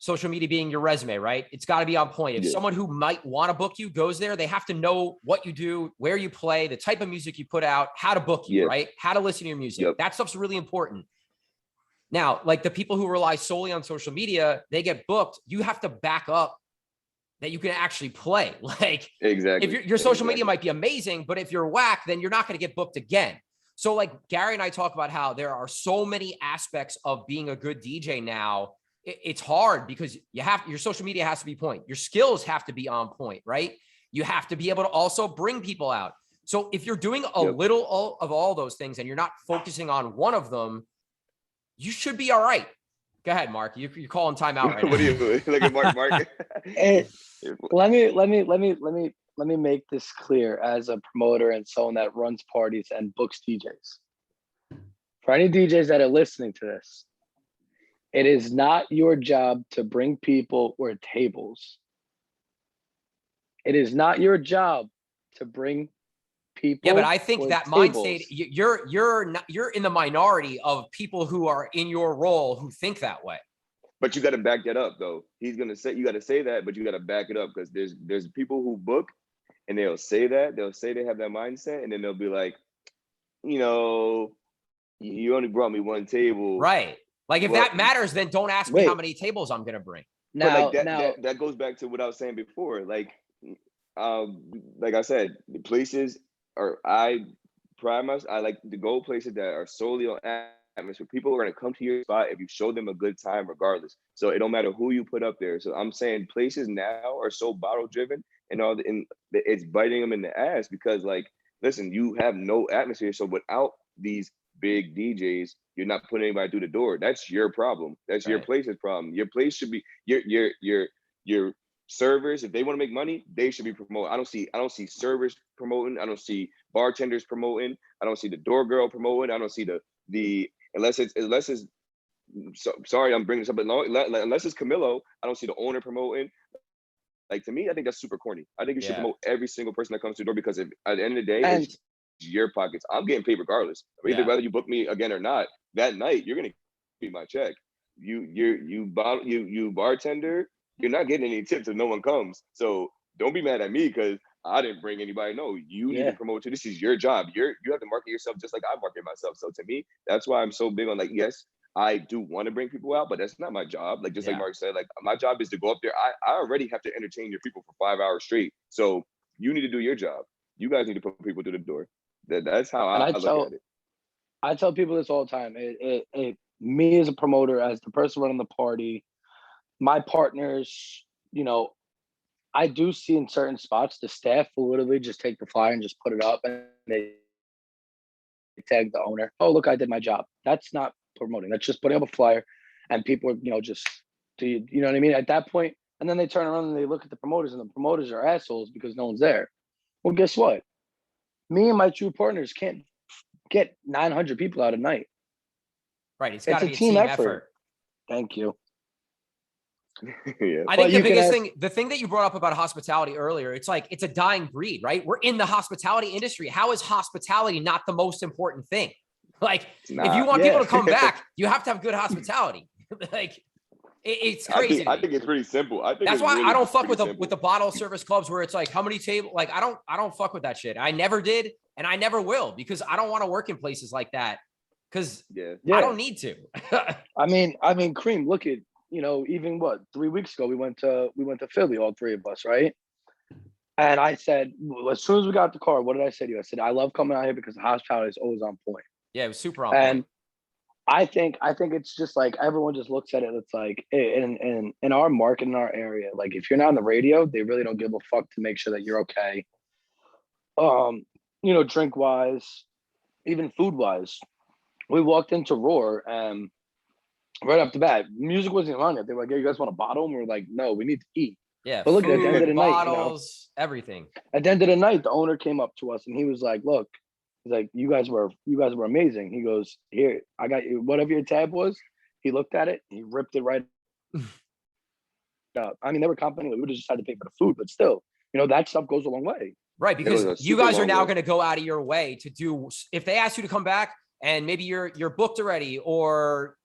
social media being your resume, right? It's got to be on point. If someone who might want to book you goes there, they have to know what you do, where you play, the type of music you put out, how to book you, right? How to listen to your music. That stuff's really important. Now, like the people who rely solely on social media, they get booked. You have to back up that you can actually play. Like, exactly. If your social media might be amazing, but if you're whack, then you're not going to get booked again. So like Gary and I talk about how there are so many aspects of being a good DJ now. It's hard because your social media has to be point. Your skills have to be on point, right? You have to be able to also bring people out. So if you're doing a little of all those things and you're not focusing on one of them, you should be all right. Go ahead, Mark. You're calling timeout right now. What do you look at Mark? Hey, let me make this clear as a promoter and someone that runs parties and books DJs. For any DJs that are listening to this, it is not your job to bring people or tables. It is not your job to bring people. Yeah, but I think that mind tables. state, you're in the minority of people who are in your role who think that way. But you got to back that up, though. He's gonna say you got to say that, but you got to back it up, because there's people who book and they'll say that, they'll say they have that mindset, and then they'll be like, you know, you only brought me one table, right? Like if that matters, then don't ask me how many tables I'm gonna bring. Now, that goes back to what I was saying before. Like I said, the places I like to go places that are solely on atmosphere. People are going to come to your spot if you show them a good time, regardless. So it don't matter who you put up there. So I'm saying places now are so bottle driven and it's biting them in the ass, because, like, listen, you have no atmosphere. So without these big DJs, you're not putting anybody through the door. That's your problem. That's your place's problem. Your place should be your servers. If they want to make money, they should be promoting. I don't see servers promoting. I don't see bartenders promoting. I don't see the door girl promoting. I don't see the unless it's sorry, I'm bringing something unless it's Camilo, I don't see the owner promoting. Like, to me, I think that's super corny. I think you should promote every single person that comes to the door, because at the end of the day, it's your pockets. I'm getting paid regardless. Whether you book me again or not, that night you're gonna be my check. You bartender, you're not getting any tips if no one comes. So don't be mad at me because I didn't bring anybody. No, you need to promote too. This is your job. You have to market yourself just like I market myself. So to me, that's why I'm so big on, like, yes, I do want to bring people out, but that's not my job. Like, just like Mark said, like, my job is to go up there. I already have to entertain your people for 5 hours straight. So you need to do your job. You guys need to put people through the door. That's how I look at it. I tell people this all the time. Me as a promoter, as the person running the party, my partners, I do see in certain spots, the staff will literally just take the flyer and just put it up, and they tag the owner. Oh, look, I did my job. That's not promoting. That's just putting up a flyer, and people, just do you know what I mean? At that point, and then they turn around and they look at the promoters, and the promoters are assholes because no one's there. Well, guess what? Me and my true partners can't get 900 people out at night. Right. It's got to be a team effort. Thank you. I think the thing that you brought up about hospitality earlier, it's like, it's a dying breed, right? We're in the hospitality industry. How is hospitality not the most important thing? Like, if you want people to come back, you have to have good hospitality. Like, it's crazy. I think it's pretty simple. That's why I don't fuck with the bottle service clubs where it's like, how many tables? Like, I don't fuck with that shit. I never did, and I never will, because I don't want to work in places like that. Because I don't need to. I mean, Cream, look at, even 3 weeks ago, we went to Philly, all three of us, right? And I said, as soon as we got the car, what did I say to you? I said, I love coming out here because the hospitality is always on point. Yeah, it was super on point. And I think it's just like, everyone just looks at it. It's like, in our market, in our area, like, if you're not on the radio, they really don't give a fuck to make sure that you're okay. Drink wise, even food wise. We walked into Roar, and right off the bat, music wasn't even on it. They were like, "Yeah, you guys want a bottle?" And we were like, "No, we need to eat." Yeah, but look, food, at the end of the bottles, night, everything. At the end of the night, the owner came up to us and he was like, "Look, he's like, you guys were amazing." He goes, "Here, I got you. Whatever your tab was." He looked at it, he ripped it right up. I mean, they were complimenting. We would have just had to pay for the food, but still, that stuff goes a long way. Right, because you guys are now going to go out of your way to do. If they ask you to come back, and maybe you're booked already, or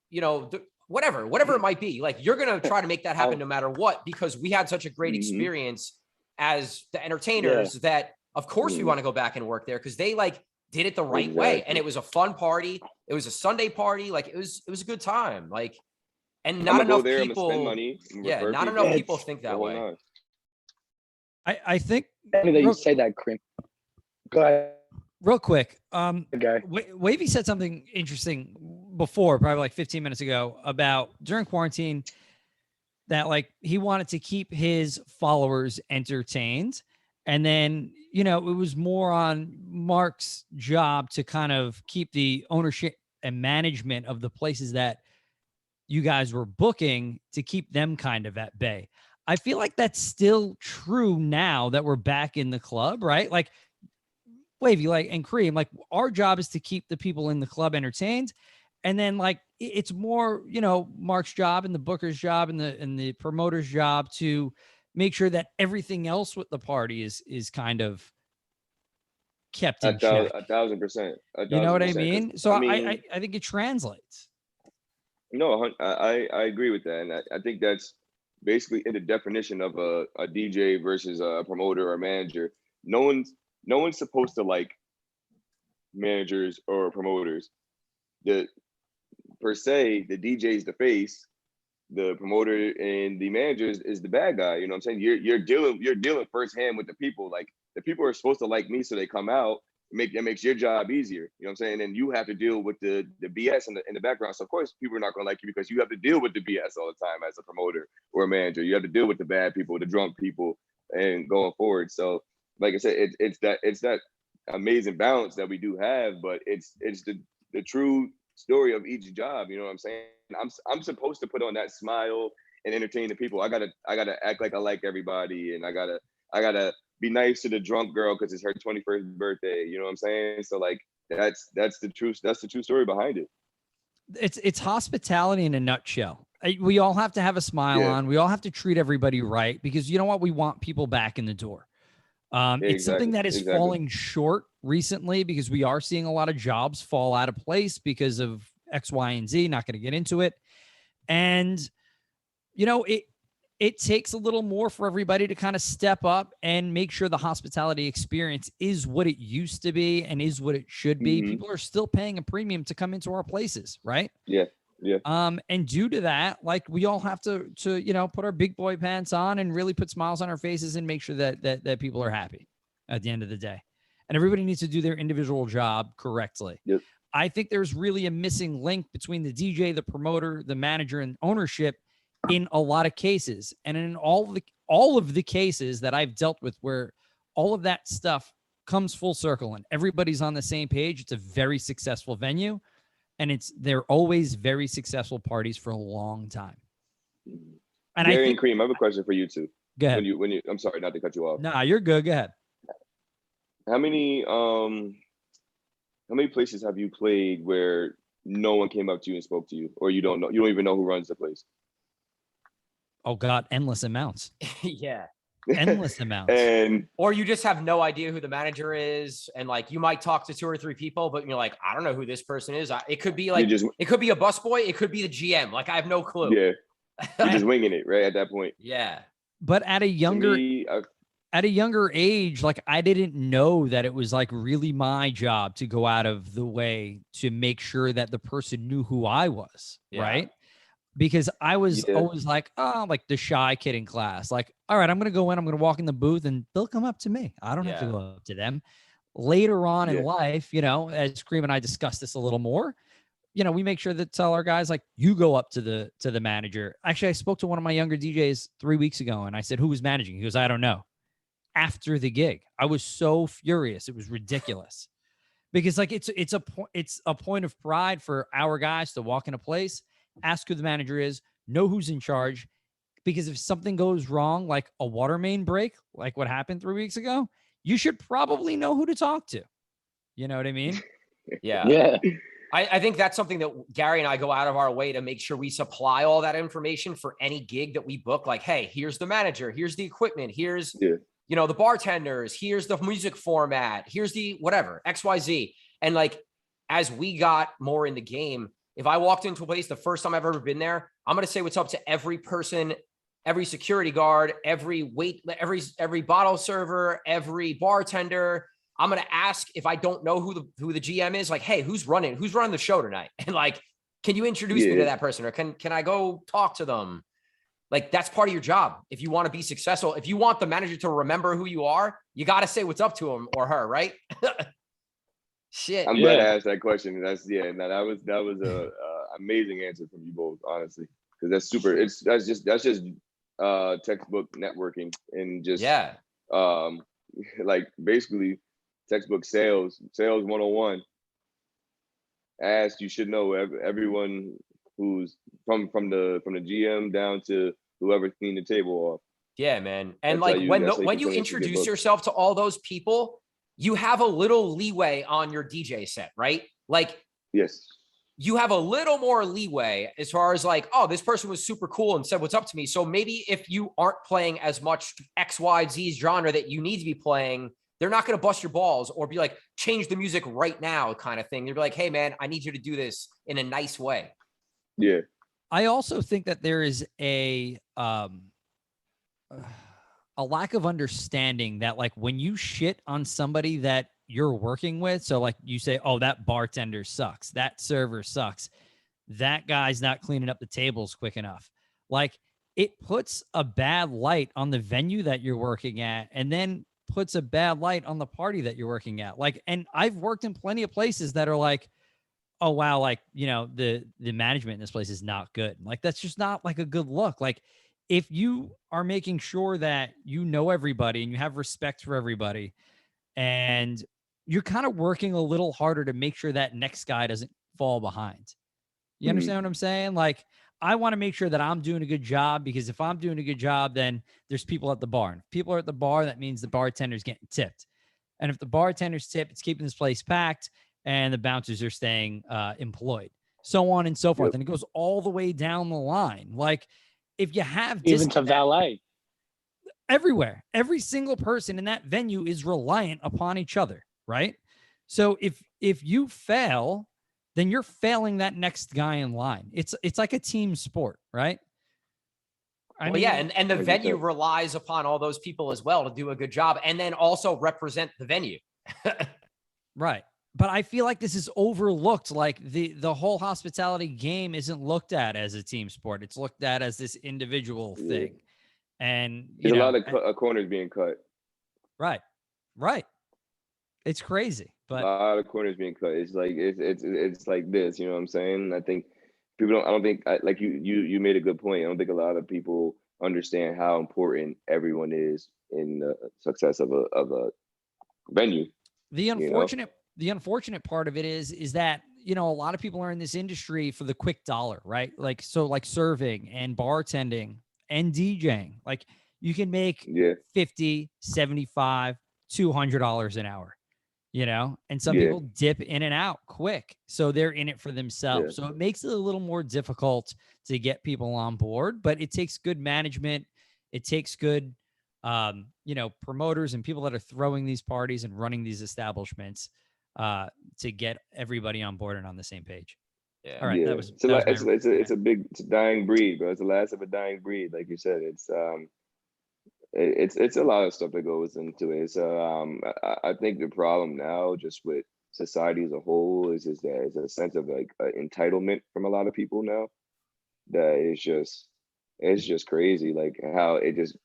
whatever it might be, like, you're gonna try to make that happen no matter what, because we had such a great experience as the entertainers that of course we want to go back and work there, because they did it the right way, and it was a fun party. It was a Sunday party, like it was a good time, like, and not enough people. Not enough people think that way. I think that you say that, Cream. Go ahead. Real quick, Wavveyy said something interesting before, probably like 15 minutes ago, about during quarantine that, like, he wanted to keep his followers entertained. And then, you know, it was more on Mark's job to kind of keep the ownership and management of the places that you guys were booking, to keep them kind of at bay. I feel like that's still true now that we're back in the club, right? Like Wavveyy, like, and Cream, like, our job is to keep the people in the club entertained. And then, like, it's more, you know, Mark's job and the booker's job and the promoter's job to make sure that everything else with the party is kind of kept in check. 1,000%. You know what I mean? So I think it translates. No, I agree with that, and I think that's basically in the definition of a DJ versus a promoter or manager. No one's supposed to like managers or promoters. Per se, the DJ's the face, the promoter and the manager is the bad guy. You know what I'm saying? You're dealing firsthand with the people. Like, the people are supposed to like me, so they come out. That makes your job easier. You know what I'm saying? And you have to deal with the BS in the background. So of course people are not gonna like you, because you have to deal with the BS all the time as a promoter or a manager. You have to deal with the bad people, the drunk people, and going forward. So like I said, it's that amazing balance that we do have, but it's the true story of each job. You know what I'm saying? I'm supposed to put on that smile and entertain the people. I gotta act like I like everybody, and I gotta be nice to the drunk girl because it's her 21st birthday. You know what I'm saying? So like that's the true story behind it. It's hospitality in a nutshell. We all have to have a smile on. We all have to treat everybody right, because you know what? We want people back in the door. It's something that is falling short recently, because we are seeing a lot of jobs fall out of place because of X, Y, and Z. Not going to get into it. And, you know, it takes a little more for everybody to kind of step up and make sure the hospitality experience is what it used to be and is what it should be. Mm-hmm. People are still paying a premium to come into our places, right? Yeah. And due to that, like, we all have to you know, put our big boy pants on and really put smiles on our faces and make sure that people are happy at the end of the day. And everybody needs to do their individual job correctly. Yep. I think there's really a missing link between the DJ, the promoter, the manager, and ownership in a lot of cases. And in all of the cases that I've dealt with where all of that stuff comes full circle and everybody's on the same page, it's a very successful venue. And they're always very successful parties for a long time. And Gary and Cream, I have a question for you too. Go ahead. When you I'm sorry not to cut you off. Nah, you're good. Go ahead. How many places have you played where no one came up to you and spoke to you, or you don't even know who runs the place? Oh God, endless amounts. Yeah. Endless amounts. Or you just have no idea who the manager is, and like you might talk to 2 or 3 people, but you're like, I don't know who this person is. It could be like it could be a busboy, it could be the GM. Like, I have no clue. Yeah, you're just winging it right at that point. Yeah. But at a younger age, like, I didn't know that it was like really my job to go out of the way to make sure that the person knew who I was, right? Because I was always like, oh, like the shy kid in class. Like, all right, I'm going to go in, I'm going to walk in the booth and they'll come up to me. I don't have to go up to them. Later on in life, you know, as Cream and I discussed this a little more, you know, we make sure to tell our guys, like, you go up to the manager. Actually, I spoke to one of my younger DJs 3 weeks ago and I said, who was managing? He goes, I don't know. After the gig, I was so furious. It was ridiculous because, like, it's a point of pride for our guys to walk in a place, ask who the manager is, know who's in charge, because if something goes wrong, like a water main break, like what happened 3 weeks ago, you should probably know who to talk to. You know what I mean? Yeah. I think that's something that Gary and I go out of our way to make sure we supply all that information for any gig that we book. Like, hey, here's the manager, here's the equipment, here's, you know, the bartenders, here's the music format, here's the whatever, XYZ. And like, as we got more in the game, if I walked into a place the first time I've ever been there, I'm going to say what's up to every person, every security guard, every bottle server, every bartender. I'm going to ask, if I don't know who the GM is, like, hey, who's running the show tonight? And like, can you introduce me to that person, or can I go talk to them? Like, that's part of your job. If you want to be successful, if you want the manager to remember who you are, you got to say what's up to him or her, right? Shit. I'm glad I asked that question. That was a amazing answer from you both, honestly, because that's super. That's just textbook networking and just like basically textbook sales 101. As you should know, everyone who's from the GM down to whoever cleaned the table off. Yeah, man. And like when you introduce yourself to all those people, you have a little leeway on your DJ set, right? Like, yes, you have a little more leeway as far as like, oh, this person was super cool and said what's up to me. So maybe if you aren't playing as much X, Y, Z genre that you need to be playing, they're not going to bust your balls or be like, change the music right now kind of thing. They'll be like, hey, man, I need you to do this in a nice way. Yeah. I also think that there is a lack of understanding that like when you shit on somebody that you're working with, so like you say, oh, that bartender sucks, that server sucks, that guy's not cleaning up the tables quick enough, like it puts a bad light on the venue that you're working at, and then puts a bad light on the party that you're working at. Like, and I've worked in plenty of places that are like, oh wow, like, you know, the management in this place is not good. Like, that's just not like a good look. Like, if you are making sure that you know everybody and you have respect for everybody, and you're kind of working a little harder to make sure that next guy doesn't fall behind. You understand what I'm saying? Like, I want to make sure that I'm doing a good job, because if I'm doing a good job, then there's people at the bar. And if people are at the bar, that means the bartender's getting tipped. And if the bartender's tipped, it's keeping this place packed and the bouncers are staying employed, so on and so forth. Yep. And it goes all the way down the line. Like, if you have even to valet, everywhere, every single person in that venue is reliant upon each other, right? So if you fail, then you're failing that next guy in line. It's like a team sport, right? I mean, yeah, and the venue relies upon all those people as well to do a good job, and then also represent the venue. Right. But I feel like this is overlooked. Like the whole hospitality game isn't looked at as a team sport. It's looked at as this individual thing. And there's a lot of corners being cut. Right. Right. It's crazy. But a lot of corners being cut. It's like it's like this, you know what I'm saying? I think people don't. I don't think like you made a good point. I don't think a lot of people understand how important everyone is in the success of a venue. The unfortunate part of it is that, you know, a lot of people are in this industry for the quick dollar, right? Like, so like serving and bartending and DJing, like you can make $50, $75, $200 an hour, you know, and some people dip in and out quick. So they're in it for themselves. So it makes it a little more difficult to get people on board, but it takes good management. It takes good, you know, promoters and people that are throwing these parties and running these establishments to get everybody on board and on the same page. Yeah. All right. Yeah. It's a dying breed, bro. It's the last of a dying breed. Like you said, it's a lot of stuff that goes into it. So I think the problem now, just with society as a whole, is that it's a sense of like entitlement from a lot of people now. That it's just crazy, like how it just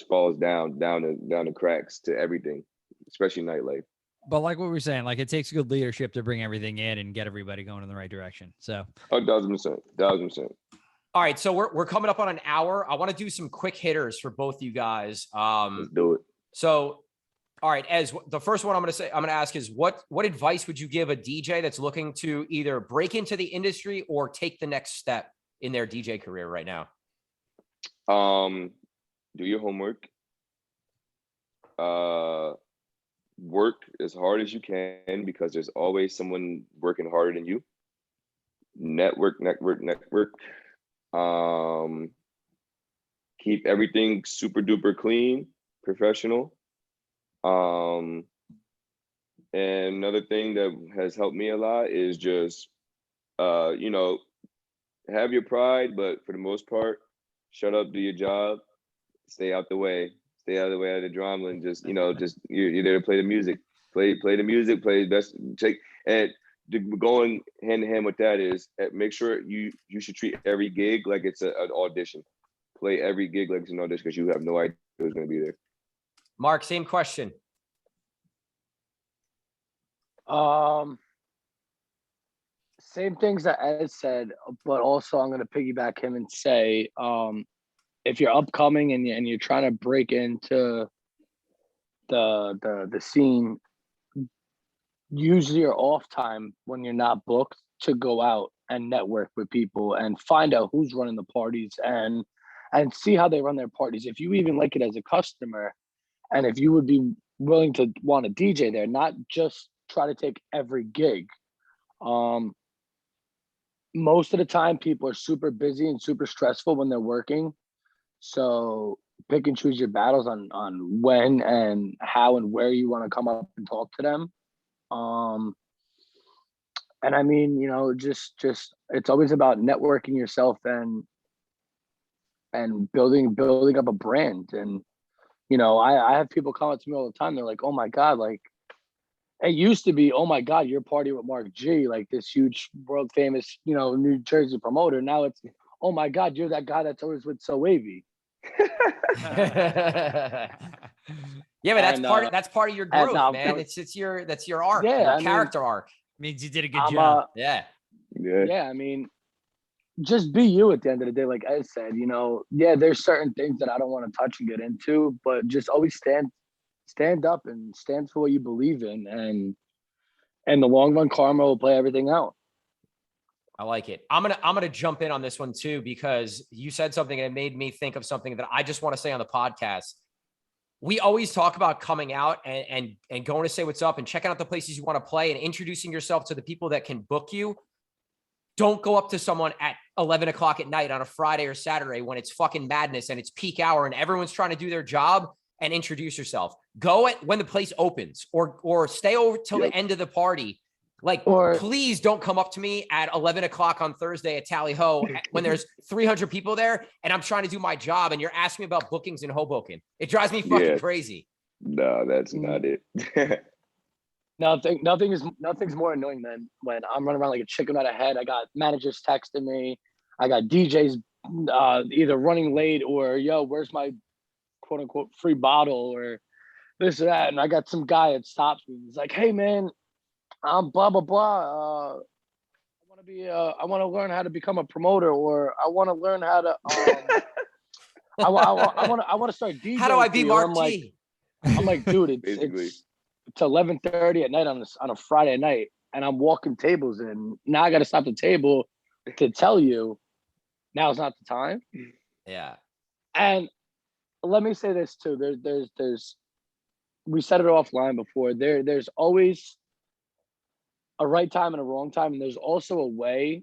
falls down the cracks to everything, especially nightlife. But like what we were saying, like it takes good leadership to bring everything in and get everybody going in the right direction. So 1,000%. All right, so we're coming up on an hour. I want to do some quick hitters for both you guys. Let's do it. So, all right, as the first one I'm going to ask is what advice would you give a DJ that's looking to either break into the industry or take the next step in their DJ career right now? Do your homework. Work as hard as you can, because there's always someone working harder than you. Network. Keep everything super duper clean, professional. And another thing that has helped me a lot is just, you know, have your pride, but for the most part, shut up, do your job, stay out the way. Stay out of the way of the drama, and just, you know, just you're there to play the music, play the music, play best. And going hand in hand with that is make sure you should treat every gig like it's an audition. Play every gig like it's an audition, because you have no idea who's going to be there. Mark, same question. Same things that Ed said, but also I'm going to piggyback him and say, if you're upcoming and you're trying to break into the scene, use your off time when you're not booked to go out and network with people and find out who's running the parties and see how they run their parties. If you even like it as a customer, and if you would be willing to want a DJ there, not just try to take every gig. Most of the time people are super busy and super stressful when they're working. So pick and choose your battles on when and how and where you want to come up and talk to them. And I mean, you know, just it's always about networking yourself and building up a brand. And, you know, I have people come up to me all the time. They're like, oh my God, like it used to be, oh my God, you're partying with Mark G, like this huge world famous, you know, New Jersey promoter. Now it's, oh my God, you're that guy that's always with SoWavveyy. Yeah, but that's part of your growth, man. That's your arc, your character arc. Means you did a good job. Yeah. I mean, just be you at the end of the day. Like I said, you know, yeah, there's certain things that I don't want to touch and get into, but just always stand up and stand for what you believe in, and the long run karma will play everything out. I like it. I'm gonna jump in on this one too, because you said something and it made me think of something that I just want to say on the podcast. We always talk about coming out and going to say what's up and checking out the places you want to play and introducing yourself to the people that can book you. Don't go up to someone at 11 o'clock at night on a Friday or Saturday when it's fucking madness and it's peak hour and everyone's trying to do their job, and introduce yourself. Go at when the place opens, or stay over till the end of the party. Like, please don't come up to me at 11 o'clock on Thursday at Tally Ho when there's 300 people there and I'm trying to do my job and you're asking me about bookings in Hoboken. It drives me fucking crazy. No, that's not it. Nothing's more annoying than when I'm running around like a chicken out of head. I got managers texting me. I got DJs either running late or, yo, where's my quote unquote free bottle or this or that. And I got some guy that stops me. He's like, hey man, I'm blah, blah, blah. I want to learn how to become a promoter, or I want to learn how to, I want to start DJing. How do I be Mark G? I'm like, dude, it's 11:30 at night on a Friday night, and I'm walking tables, and now I got to stop the table to tell you now's not the time. Yeah. And let me say this too. There's we said it offline before. There's always a right time and a wrong time, and there's also a way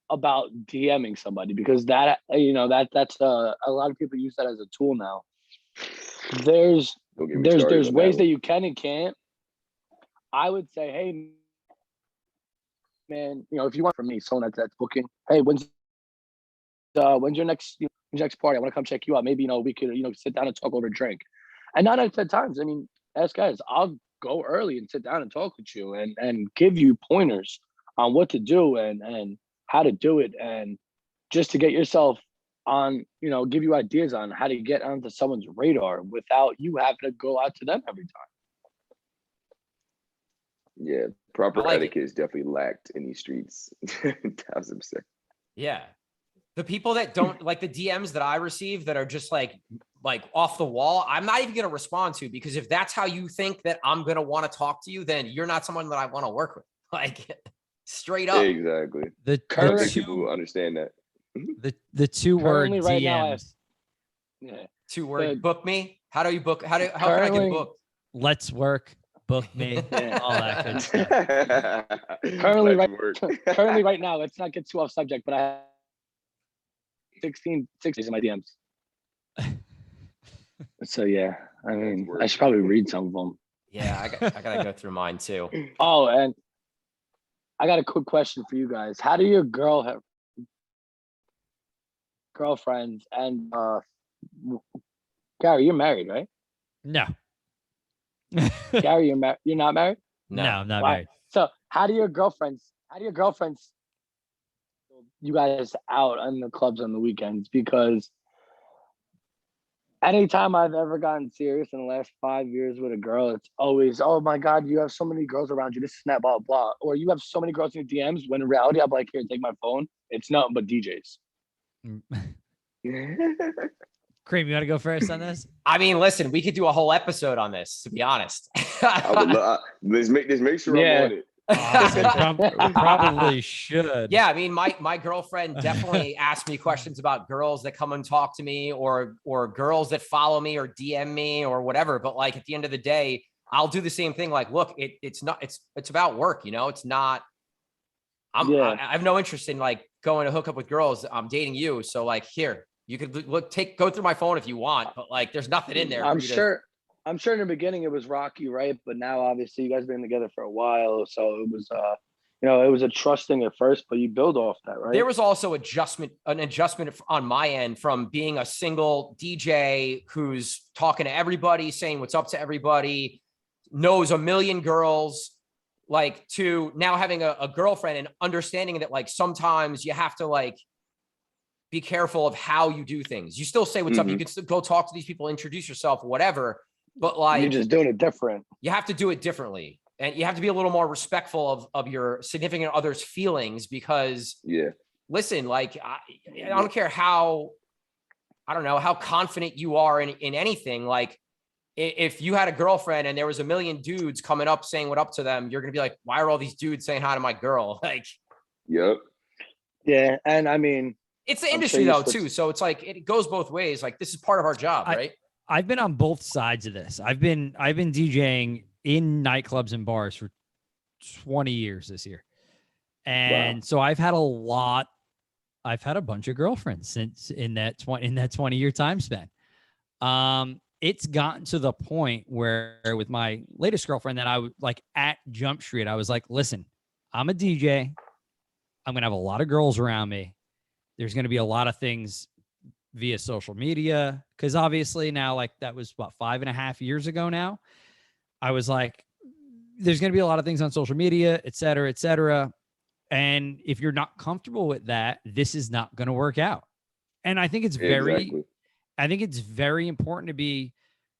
about DMing somebody, because that, you know, that's a lot of people use that as a tool now. There's ways that you can and can't. I would say, hey man, you know, if you want from me, someone that's booking, hey, when's your next party? I want to come check you out. Maybe, you know, we could, you know, sit down and talk over a drink. And 9 out of 10 times, I mean, ask guys, I'll go early and sit down and talk with you and give you pointers on what to do and how to do it, and just to get yourself on, you know, give you ideas on how to get onto someone's radar without you having to go out to them every time. Yeah, proper etiquette is definitely lacked in these streets. 1000%. Yeah. The people that don't like the DMs that I receive that are just like off the wall, I'm not even going to respond to, because if that's how you think that I'm going to want to talk to you, then you're not someone that I want to work with. Like, straight up. Exactly. The current people who understand that. The 2-word DMs. Right now, yeah. 2-word book me. How do you book? How can I get booked? Let's work. Book me. All that good stuff. Currently right now, let's not get too off subject, but I have 16 in my DMs. So yeah, I mean, I should probably read some of them. Yeah, I gotta go through mine too. Oh, and I got a quick question for you guys. How do your girlfriends and Gary, you're married, right? No. Gary, you're not married? No, I'm not married. So how do your girlfriends you guys out on the clubs on the weekends? Because anytime I've ever gotten serious in the last 5 years with a girl, it's always, oh my God, you have so many girls around you, this is blah, blah. Or you have so many girls in your DMs, when in reality, I'm like, here, take my phone. It's nothing but DJs. Cream, you want to go first on this? I mean, listen, we could do a whole episode on this, to be honest. Let's make sure I'm on it. Probably should. Yeah, I mean, my girlfriend definitely asks me questions about girls that come and talk to me, or girls that follow me or DM me or whatever. But like at the end of the day, I'll do the same thing. Like, look, it's about work, you know. It's not. I have no interest in like going to hook up with girls. I'm dating you, so like here, you could go through my phone if you want, but like there's nothing in there. I'm sure in the beginning it was rocky, right? But now obviously you guys have been together for a while, so it was it was a trusting at first, but you build off that, right? There was also an adjustment on my end from being a single DJ who's talking to everybody, saying what's up to everybody, knows a million girls, like, to now having a girlfriend and understanding that like sometimes you have to like be careful of how you do things. You still say what's up. You can still go talk to these people, introduce yourself, whatever. But like, you're just doing it different. You have to do it differently. And you have to be a little more respectful of your significant other's feelings, because listen, like, I don't care how confident you are in anything. Like, if you had a girlfriend and there was a million dudes coming up saying what up to them, you're going to be like, why are all these dudes saying hi to my girl? Like, yep. Yeah. And I mean, it's the industry though too. So it's like, it goes both ways. Like, this is part of our job, right? I've been on both sides of this. I've been DJing in nightclubs and bars for 20 years this year. And so I've had a bunch of girlfriends since in that 20-year time span. It's gotten to the point where with my latest girlfriend that I would like at Jump Street, I was like, listen, I'm a DJ. I'm going to have a lot of girls around me. There's going to be a lot of things via social media. Cause obviously now, like, that was what, 5.5 years ago now. I was like, there's going to be a lot of things on social media, et cetera, et cetera. And if you're not comfortable with that, this is not going to work out. And I think it's very important to be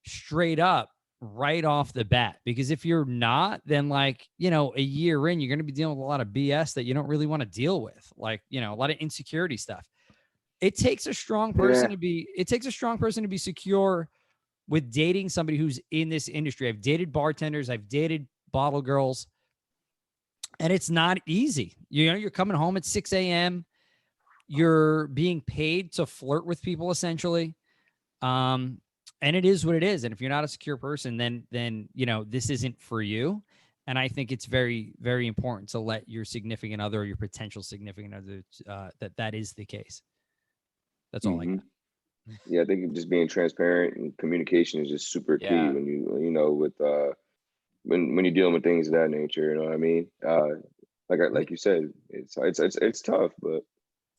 straight up right off the bat, because if you're not, then like, a year in, you're going to be dealing with a lot of BS that you don't really want to deal with. Like, a lot of insecurity stuff. It takes a strong person to be secure with dating somebody who's in this industry. I've dated bartenders, I've dated bottle girls, and it's not easy. You're coming home at 6 a.m. You're being paid to flirt with people essentially. And it is what it is. And if you're not a secure person, then this isn't for you. And I think it's very, very important to let your significant other or your potential significant other that is the case. That's all I got. Yeah, I think just being transparent and communication is just super key when with when you're dealing with things of that nature. You know what I mean? Like you said, it's tough, but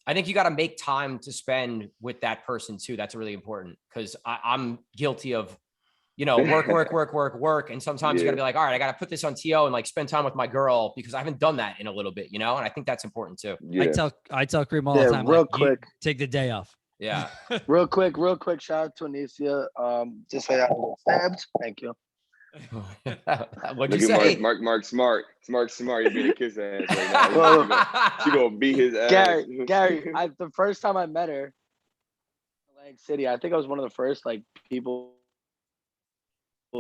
I think you got to make time to spend with that person too. That's really important, because I'm guilty of, work. And sometimes you got to be like, all right, I got to put this on TO and like spend time with my girl, because I haven't done that in a little bit, and I think that's important too. Yeah. I tell Cream all the time, real like, quick, take the day off. Yeah. real quick. Shout out to Anicia. Just say I stabbed. Thank you. What'd you say? Mark smart. You're being a kiss ass right now. She gonna beat his ass. Gary, the first time I met her in Atlantic City, I think I was one of the first like people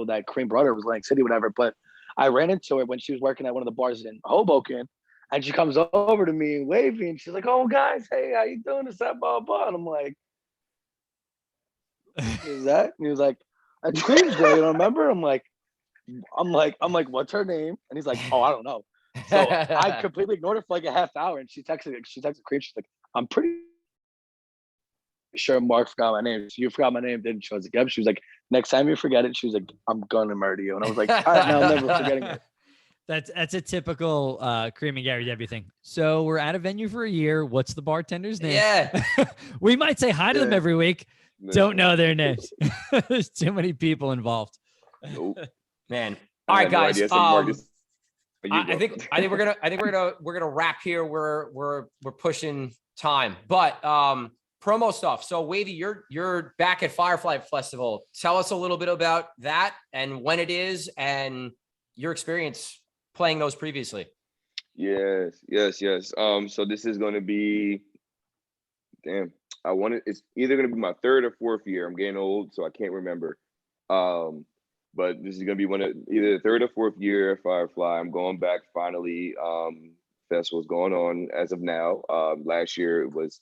that Cream brought her was Atlantic City, whatever. But I ran into her when she was working at one of the bars in Hoboken, and she comes over to me and Wavveyy, and she's like, "Oh, guys, hey, how you doing?" This, that, blah, blah. And I'm like, "Is that?" And he was like, "That's Cream's girl. You don't remember?" I'm like, "What's her name?" And he's like, "Oh, I don't know." So I completely ignored her for like a half hour, and she texted Cream. She's like, "I'm pretty sure Mark forgot my name. You forgot my name, didn't you?" I was like, "Yep." She was like, "Next time you forget it," she was like, "I'm gonna murder you." And I was like, "All right, now I'm never forgetting it." That's a typical Cream and Gary Debbie thing. So we're at a venue for a year. What's the bartender's name? Yeah. We might say hi to them every week. Don't know their names. There's too many people involved. Nope. Man. All right, guys. I think we're gonna wrap here. We're pushing time, but promo stuff. So Wavveyy, you're back at Firefly Festival. Tell us a little bit about that and when it is and your experience playing those previously. Yes. So this is going to be damn, it's either gonna be my third or fourth year. I'm getting old, so I can't remember. But this is gonna be either the third or fourth year at Firefly. I'm going back finally. Festival's going on as of now. Last year it was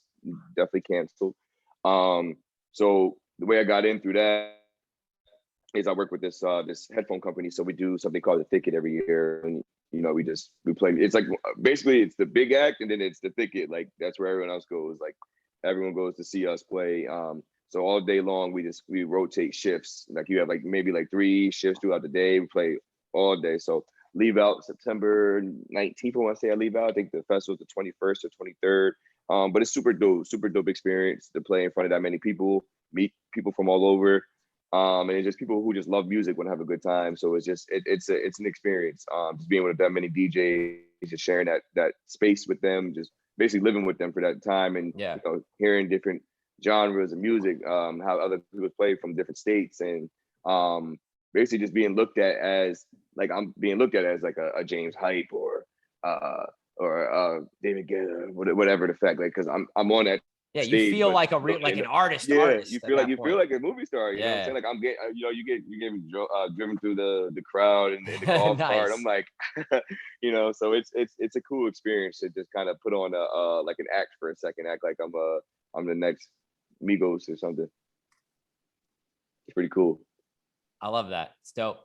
definitely canceled. So the way I got in through that is I work with this headphone company. So we do something called the Thicket every year, and we play. It's like basically it's the big act, and then it's the Thicket. Like that's where everyone else goes. Like everyone goes to see us play. So all day long we rotate shifts. Like you have maybe 3 shifts throughout the day. We play all day. So leave out September 19th. I want to say I leave out. I think the festival's the 21st or 23rd. But it's super dope experience to play in front of that many people, meet people from all over. And it's just people who just love music want to have a good time. So it's just it's an experience. Just being with that many DJs, just sharing that space with them, just basically living with them for that time, and hearing different genres of music, how other people play from different states, and basically just being looked at as I'm being looked at as a James Hype or David Guetta, whatever the fact, because I'm on that. Yeah, you feel like an artist. Yeah, artist you feel like a movie star. You know what I'm saying? Like I'm getting, you get driven through the crowd and the golf cart. I'm like, so it's a cool experience to just kind of put on an act for a second, act like I'm the next Migos or something. It's pretty cool. I love that. It's dope.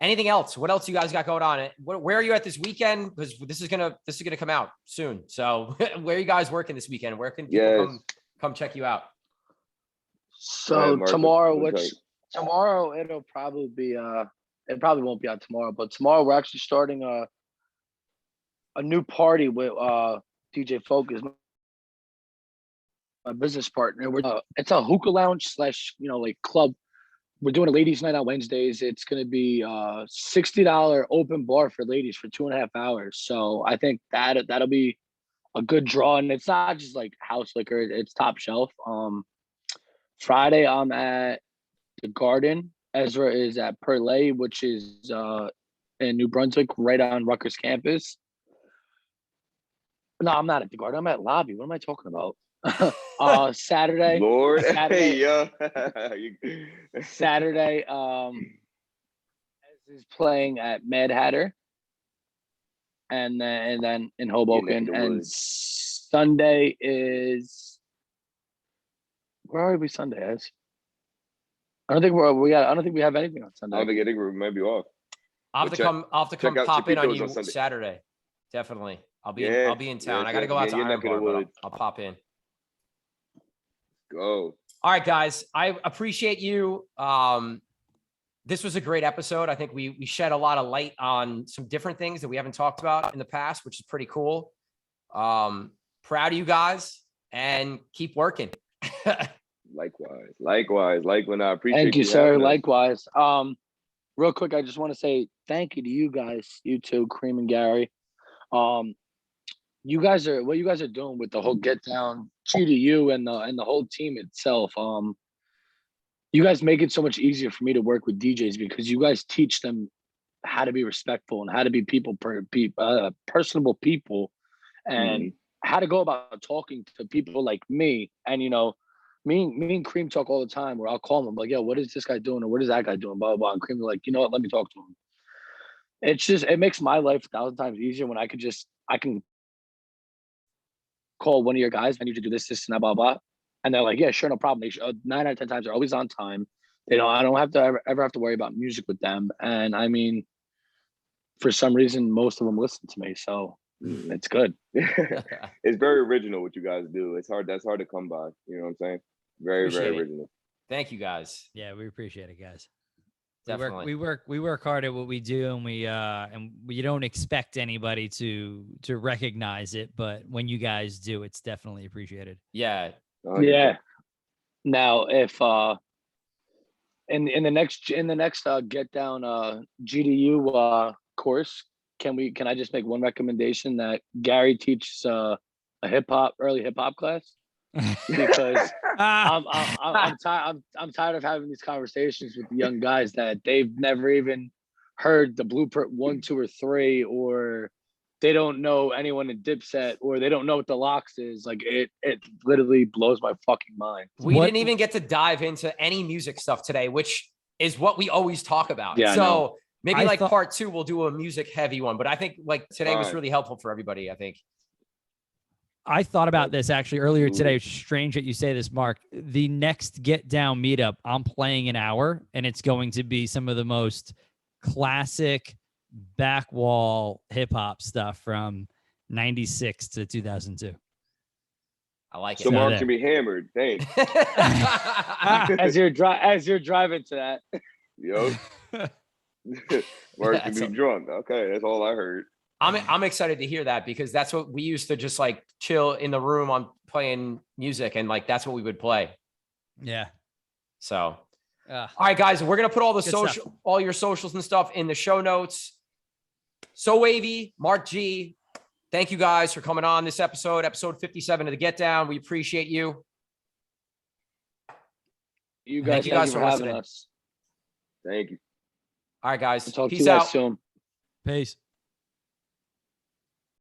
Anything else? What else you guys got going on? Where are you at this weekend? Because this is gonna come out soon. So where are you guys working this weekend? Where can people come check you out? So tomorrow it'll probably be it probably won't be out tomorrow, but tomorrow we're actually starting a new party with DJ Focus, my business partner. It's a hookah lounge / club. We're doing a ladies' night on Wednesdays. It's going to be $60 open bar for ladies for 2.5 hours. So I think that'll be a good draw. And it's not just like house liquor; it's top shelf. Friday I'm at the Garden. Ezra is at Perlay, which is in New Brunswick, right on Rutgers campus. No, I'm not at the Garden. I'm at Lobby. What am I talking about? Saturday. Lord, Saturday, hey, yo. Saturday, is playing at Mad Hatter, and then in Hoboken, and Sunday is where are we Sunday? As I don't think I don't think we have anything on Sunday. I think we might be off. I'll have to come pop in on you on Saturday. Definitely. I'll be in town. I got to go out to Iron Bar, but I'll pop in. Go. All right, guys. I appreciate you. This was a great episode. I think we shed a lot of light on some different things that we haven't talked about in the past, which is pretty cool. Proud of you guys, and keep working. Likewise. When I appreciate Thank you, sir. Likewise. Real quick, I just want to say thank you to you guys, you two, Cream and Gary. What you guys are doing with the whole Get Down, to you and the whole team itself. You guys make it so much easier for me to work with DJs because you guys teach them how to be respectful and how to be personable people, and how to go about talking to people like me. And me and Cream talk all the time, where I'll call them like, yo, what is this guy doing, or what is that guy doing, blah blah blah. And Cream like, you know what, let me talk to him. It makes my life 1,000 times easier when I can call one of your guys. I need you to do this and that, blah blah. And they're like, yeah, sure, no problem. 9 out of 10 times they're always on time. I don't have to ever have to worry about music with them. And I mean, for some reason, most of them listen to me, so it's good. It's very original what you guys do. That's hard to come by. You know what I'm saying? Very original. Thank you, guys. Yeah, we appreciate it, guys. Definitely. We work hard at what we do, and we don't expect anybody to recognize it, but when you guys do, it's definitely appreciated. Yeah. Yeah. Now, if in the next Get Down GDU course, can I just make one recommendation that Gary teaches a early hip hop class? Because I'm tired of having these conversations with the young guys that they've never even heard the Blueprint 1, 2, or 3, or they don't know anyone in Dipset or they don't know what the Locks is. Like it literally blows my fucking mind. We didn't even get to dive into any music stuff today, which is what we always talk about. Yeah, so maybe I thought, part 2, we'll do a music heavy one, but I think like today was really helpful for everybody. I think. I thought about this actually earlier today. It's strange that you say this, Mark. The next Get Down meetup, I'm playing an hour, and it's going to be some of the most classic backwall hip hop stuff from 96 to 2002. I like it. So Mark should be hammered. Thanks. as you're driving to that. Yo. Mark should be drunk. Okay, that's all I heard. I'm excited to hear that because that's what we used to just like chill in the room on playing music, and like that's what we would play. Yeah. So all right, guys, we're gonna put all the all your socials and stuff in the show notes. SoWavveyy, Mark G. Thank you guys for coming on this episode 57 of the Get Down. We appreciate you. You guys, thank you guys for having us. Thank you. All right, guys. I'll talk Peace to you guys out. soon. Peace.